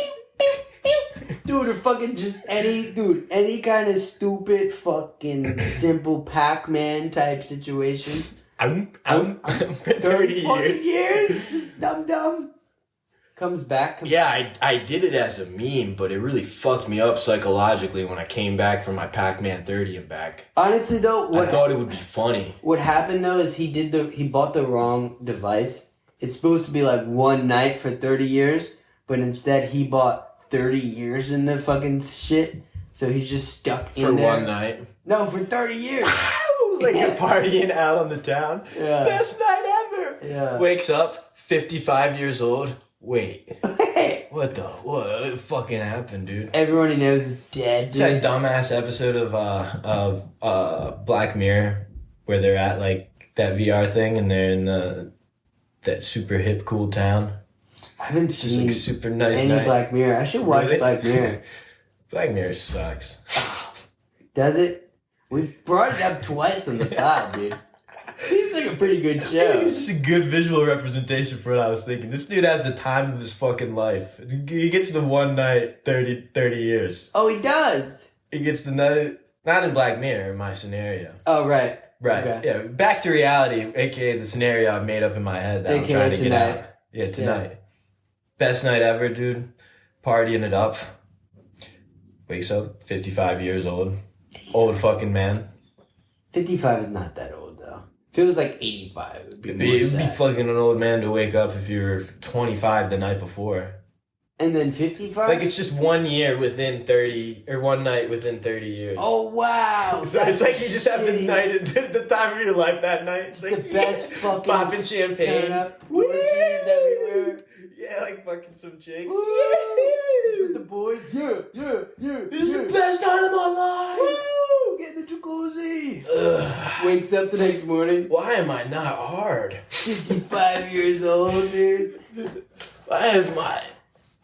Dude, or fucking just any kind of stupid fucking simple Pac-Man type situation. For 30 fucking years. years. Just dumb. Comes back. Yeah, I did it as a meme, but it really fucked me up psychologically when I came back from my Pac-Man 30 and back. Honestly though, I thought it would be funny. what happened though is he bought the wrong device. It's supposed to be like one night for 30 years, but instead he bought 30 years in the fucking shit. So he's just stuck in For there. one night. No, for 30 years. Like you're partying out on the town. Yeah. Best night ever. Yeah. Wakes up, 55 years old. Wait. What fucking happened, dude? Everyone he knows is dead. It's that dumbass episode of Black Mirror where they're at like that VR thing and they're in that super hip cool town. I haven't It's just seen like super nice any night. Black Mirror. I should watch Really? Black Mirror. Black Mirror sucks. Does it? We brought it up twice on the pod, dude. Seems like a pretty good It's show. just a good visual representation for what I was thinking. This dude has the time of his fucking life. He gets to one night, 30 years. Oh, he does. he gets the nut. Not in Black Mirror, in my scenario. Oh, right. Right. Okay. Yeah. Back to reality, aka the scenario I've made up in my head that I'm AKA trying to tonight. get out. Yeah, tonight. Best night ever, dude. Partying it up. Wakes up, 55 years old. Old fucking man. 55 is not that old, though. If it was like 85, it would be more It'd be sad. fucking an old man to wake up if you were 25 the night before. And then 55? Like, it's just 1 year within 30, or 1 night within 30 years. Oh, wow. So it's like you just have the shitty. night, the time of your life that night. It's like the best fucking popping champagne. turn up. Orgies everywhere. Yeah, like fucking some chicks. With the boys. Yeah. This is the best night of my life. Woo! Get in the jacuzzi. Wakes up the next morning. Why am I not hard? 55 years old, dude.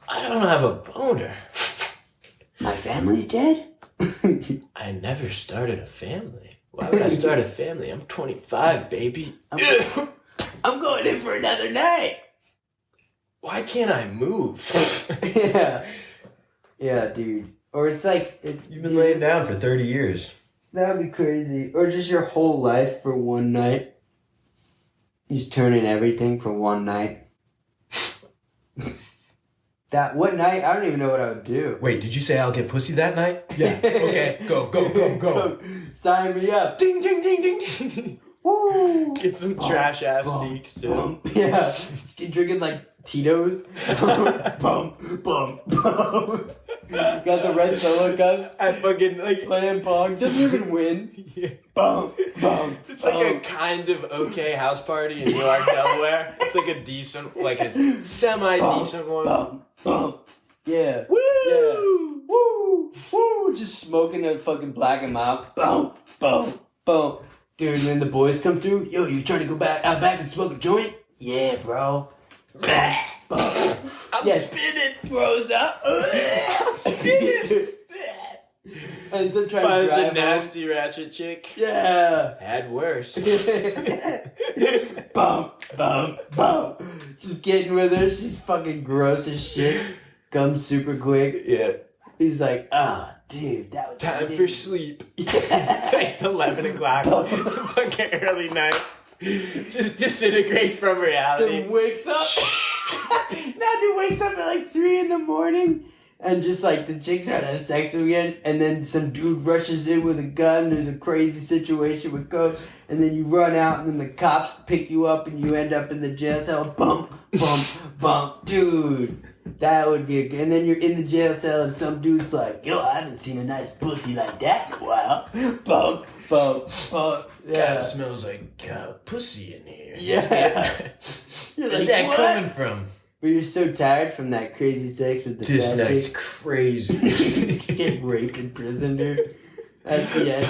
I don't have a boner. My family's dead? I never started a family. Why would I start a family? I'm 25, baby. I'm going in for another night. Why can't I move? Yeah, dude. Or it's like You've been laying down for 30 years. That would be crazy. Or just your whole life for one night. You just turn in everything for one night. What night? I don't even know what I would do. Wait, did you say I'll get pussy that night? Yeah. Okay, go. Sign me up. Ding, ding, ding, ding, ding. Woo! Get some trash ass cheeks, too. Yeah. Just keep drinking like Tito's. Bum. Got the red solo cups. I fucking like Playing pong. Doesn't even win. Yeah. Bum. It's like a kind of okay house party in Newark, Delaware. It's like a decent, like a semi-decent one. Bum. Yeah. Woo! Yeah. Woo! Just smoking a fucking black and mild. Boom. Dude, and then the boys come through. Yo, you trying to go back and smoke a joint? Yeah, bro. I'm spinning. Throws up. I'm spinning. Ends up trying to Finds drive a home. nasty ratchet chick. Yeah. Had worse. Bum. Just getting with her. She's fucking gross as shit. Comes super quick. Yeah. He's like, dude, that was Time for ridiculous." sleep. Yeah. It's like 11 o'clock. It's a fucking early night. Just disintegrates from reality. Then wakes up. Now dude wakes up at like 3 a.m. and just like the chick's trying to have sex with him again, and then some dude rushes in with a gun. There's a crazy situation with coke, and then you run out, and then the cops pick you up, and you end up in the jail cell. Bump, dude. That would be a good. And then you're in the jail cell, and some dude's like, "Yo, I haven't seen a nice pussy like that in a while." Bump. Yeah, it smells like pussy in here. Yeah. You're Where's like, that what? coming from? But you're so tired from that crazy sex with the This fat night's chick. crazy. You get raped in prison, dude. That's the end.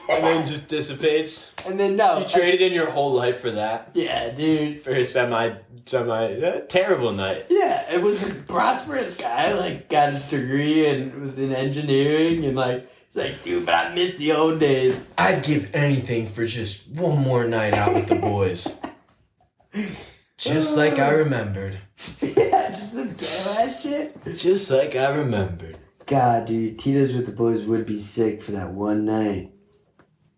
And then just dissipates. And then no. You traded in your whole life for that? Yeah, dude. For a semi terrible night. Yeah, it was a prosperous guy. Like, got a degree and was in engineering, and like, he's like, dude, but I miss the old days. I'd give anything for just one more night out with the boys. Just like I remembered. Yeah, just some ghetto ass shit. Just like I remembered. God, dude, Tito's with the boys would be sick for that one night.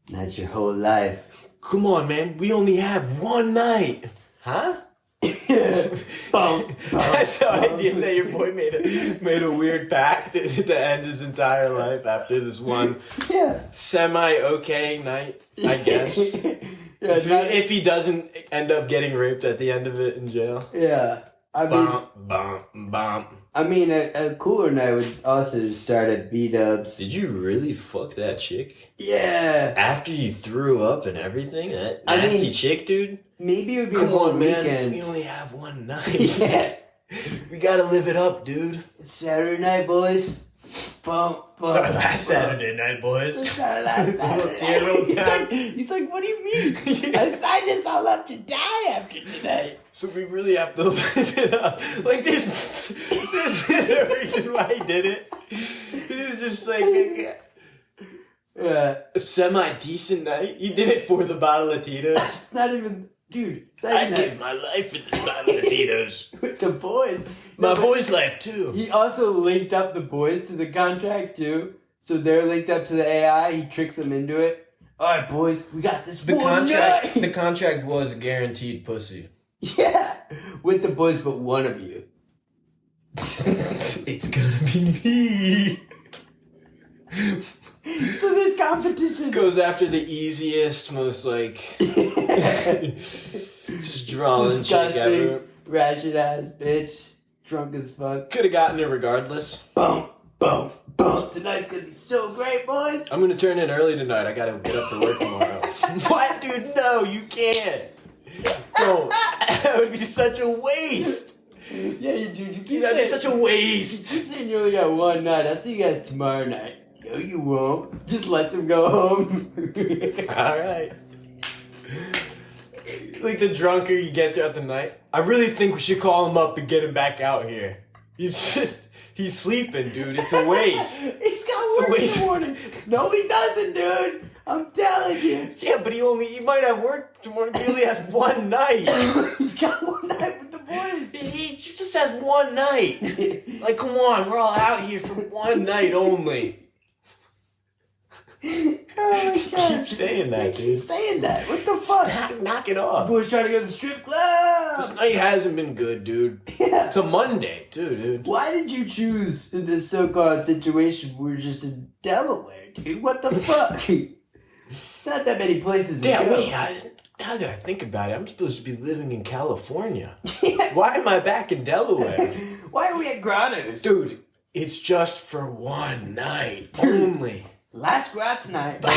That's your whole life. Come on, man. We only have one night. Huh? That's the idea that your boy made a weird pact to end his entire life after this one semi-okay night, I guess. If he doesn't end up getting raped at the end of it in jail. Yeah. I mean, a cooler night would also start at B-dubs. Did you really fuck that chick? Yeah. After you threw up and everything? That nasty chick, dude? Maybe it would be Come a whole on, man. weekend. We only have one night. Yeah. We gotta live it up, dude. Saturday night, boys. Last Saturday night, boys. Last Saturday. He's like, what do you mean? I signed this all up to die after tonight. So we really have to live it up. Like, this is the reason why he did it. This is just like a semi-decent night. He did it for the bottle of Tito's. It's not even Dude, I give my life for this bag of Tito's. with the boys. My boy's life too. He also linked up the boys to the contract too. So they're linked up to the AI. He tricks them into it. All right, boys, we got this The one contract. night. The contract was guaranteed pussy. Yeah, with the boys, but one of you. It's gonna be me. So there's competition. Goes after the easiest, most like just drawing chick Disgusting, ever. ratchet ass bitch, drunk as fuck. Could have gotten it regardless. Boom, boom, boom. Tonight's gonna be so great, boys. I'm gonna turn in early tonight. I gotta get up for work tomorrow. What, dude? No, you can't. No, that would be such a waste. Yeah, you do. You keep Dude, that'd be saying- such a waste. You keep saying you only got one night. I'll see you guys tomorrow night. No, you won't. Just let him go home. All right. Like the drunker you get throughout the night. I really think we should call him up and get him back out here. He's sleeping, dude. It's a waste. He's got It's a work in waste. the morning. No, he doesn't, dude. I'm telling you. Yeah, but he might have work tomorrow. He only has one night. He's got one night with the boys. He just has one night. Like, come on, we're all out here for one night only. Oh my god. Keep saying that, Keep dude. saying that. What the fuck? Knock it off. Boys trying to go to the strip club. This night hasn't been good, dude. Yeah. It's a Monday, too, dude. Why did you choose in this so-called situation? We're just in Delaware, dude. What the fuck? Not that many places to Damn, go. wait, now that I think about it, I'm supposed to be living in California. Yeah. Why am I back in Delaware? Why are we at Grotto's? Dude, it's just for one night only. Last Grotz night, boys.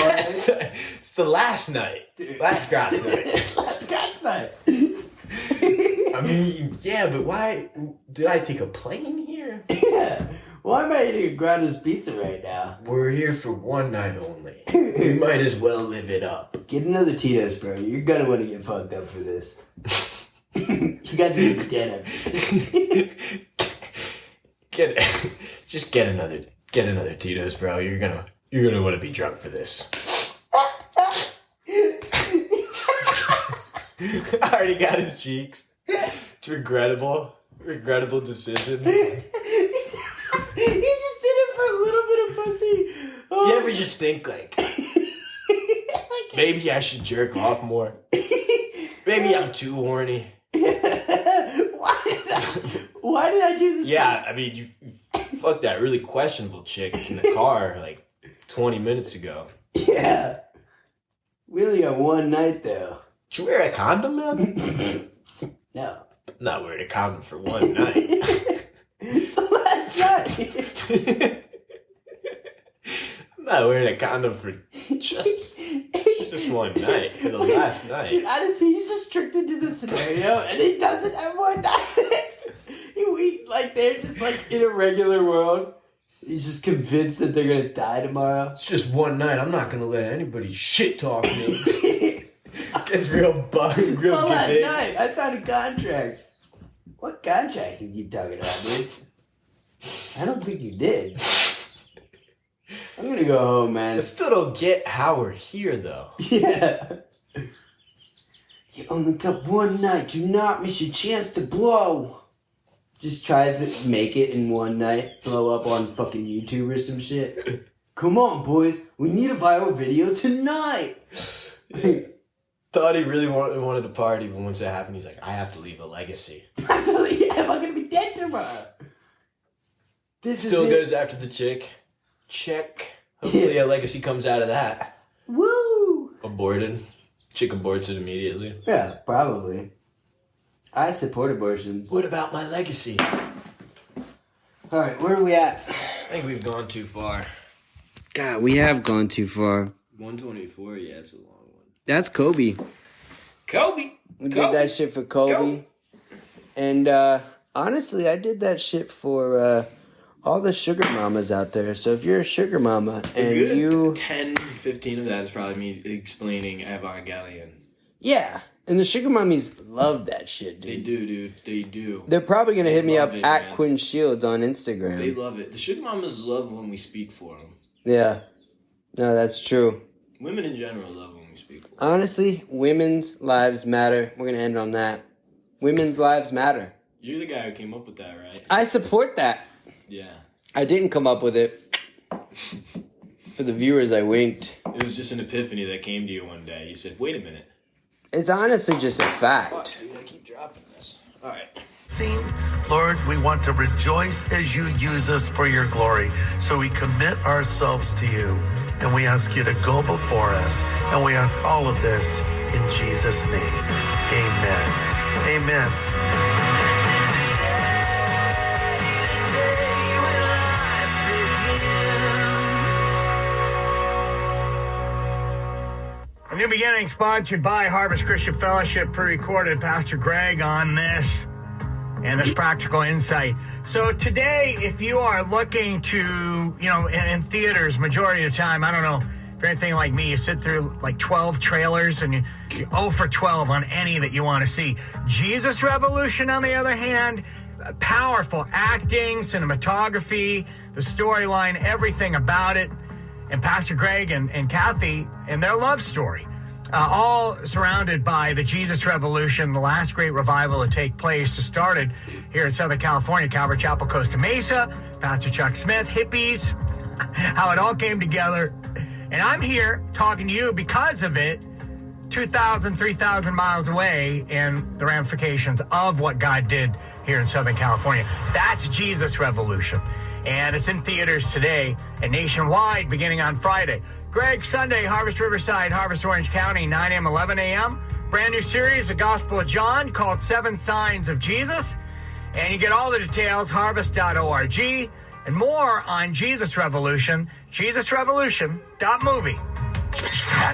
It's the last night. Dude. Last grass night. Last Grotz night. I mean, yeah, but why? Did I take a plane here? Yeah. Why am I eating a Grotto's pizza right now? We're here for one night only. We might as well live it up. Get another Tito's, bro. You're gonna want to get fucked up for this. You got to get dead Get another Tito's, bro. You're gonna want to be drunk for this. I already got his cheeks. It's regrettable decision. He just did it for a little bit of pussy. Oh. You ever just think like, maybe I should jerk off more? Maybe I'm too horny. Why did I do this? Yeah, I mean, you fucked that really questionable chick in the car like 20 minutes ago. Yeah. We only got one night though. Did you wear a condom, man? No. I'm not wearing a condom for one night. The last night. I'm not wearing a condom for just one night, for the last night. Dude, honestly, he's just tricked into the scenario and he doesn't have one night. They're just like in a regular world. He's just convinced that they're gonna die tomorrow. It's just one night. I'm not gonna let anybody shit talk me. It's real bug, It's real my last good. night. I signed a contract. What contract you keep talking about, dude? I don't think you did. I'm gonna go home, man. I still don't get how we're here, though. Yeah. You only got one night. Do not miss your chance to blow. Just tries to make it in one night. Blow up on fucking YouTube or some shit. Come on, boys. We need a viral video tonight. Thought he really wanted to party, but once that happened, he's like, I have to leave a legacy. Absolutely. Am I gonna be dead tomorrow? This Still is goes after the chick. Check. Hopefully a legacy comes out of that. Woo! Aborted. Chick aborts it immediately. Yeah, probably. I support abortions. What about my legacy? Alright, where are we at? I think we've gone too far. God, we have gone too far. 124, yeah, it's a long one. That's Kobe. Kobe! We did that shit for Kobe. And honestly, I did that shit for all the sugar mamas out there. So if you're a sugar mama and you... 10, 15 of that is probably me explaining Evangelion. Yeah. And the sugar mummies love that shit, dude. They do, dude. They do. They're probably going to hit me up love it, at man. Quinn Shields on Instagram. They love it. The sugar mamas love when we speak for them. Yeah. No, that's true. Women in general love when we speak for them. Honestly, women's lives matter. We're going to end on that. Women's lives matter. You're the guy who came up with that, right? I support that. Yeah. I didn't come up with it. For the viewers, I winked. It was just an epiphany that came to you one day. You said, wait a minute. It's honestly just a fact. Fuck, dude, I keep dropping this. All right. Lord, we want to rejoice as you use us for your glory. So we commit ourselves to you, and we ask you to go before us. And we ask all of this in Jesus' name. Amen. Amen. A New Beginning, sponsored by Harvest Christian Fellowship, pre-recorded Pastor Greg on this and this practical insight. So today, if you are looking to, in theaters, majority of the time, I don't know if you're anything like me, you sit through like 12 trailers and you're 0 for 12 on any that you want to see. Jesus Revolution, on the other hand, powerful acting, cinematography, the storyline, everything about it. And Pastor Greg and Kathy and their love story, all surrounded by the Jesus Revolution, the last great revival to take place, started here in Southern California, Calvary Chapel, Costa Mesa, Pastor Chuck Smith, hippies, how it all came together. And I'm here talking to you because of it, 2,000, 3,000 miles away, and the ramifications of what God did here in Southern California. That's Jesus Revolution. And it's in theaters today and nationwide beginning on Friday. Greg, Sunday, Harvest Riverside, Harvest Orange County, 9 a.m., 11 a.m. Brand new series, The Gospel of John, called 7 Signs of Jesus. And you get all the details, harvest.org, and more on Jesus Revolution, jesusrevolution.movie.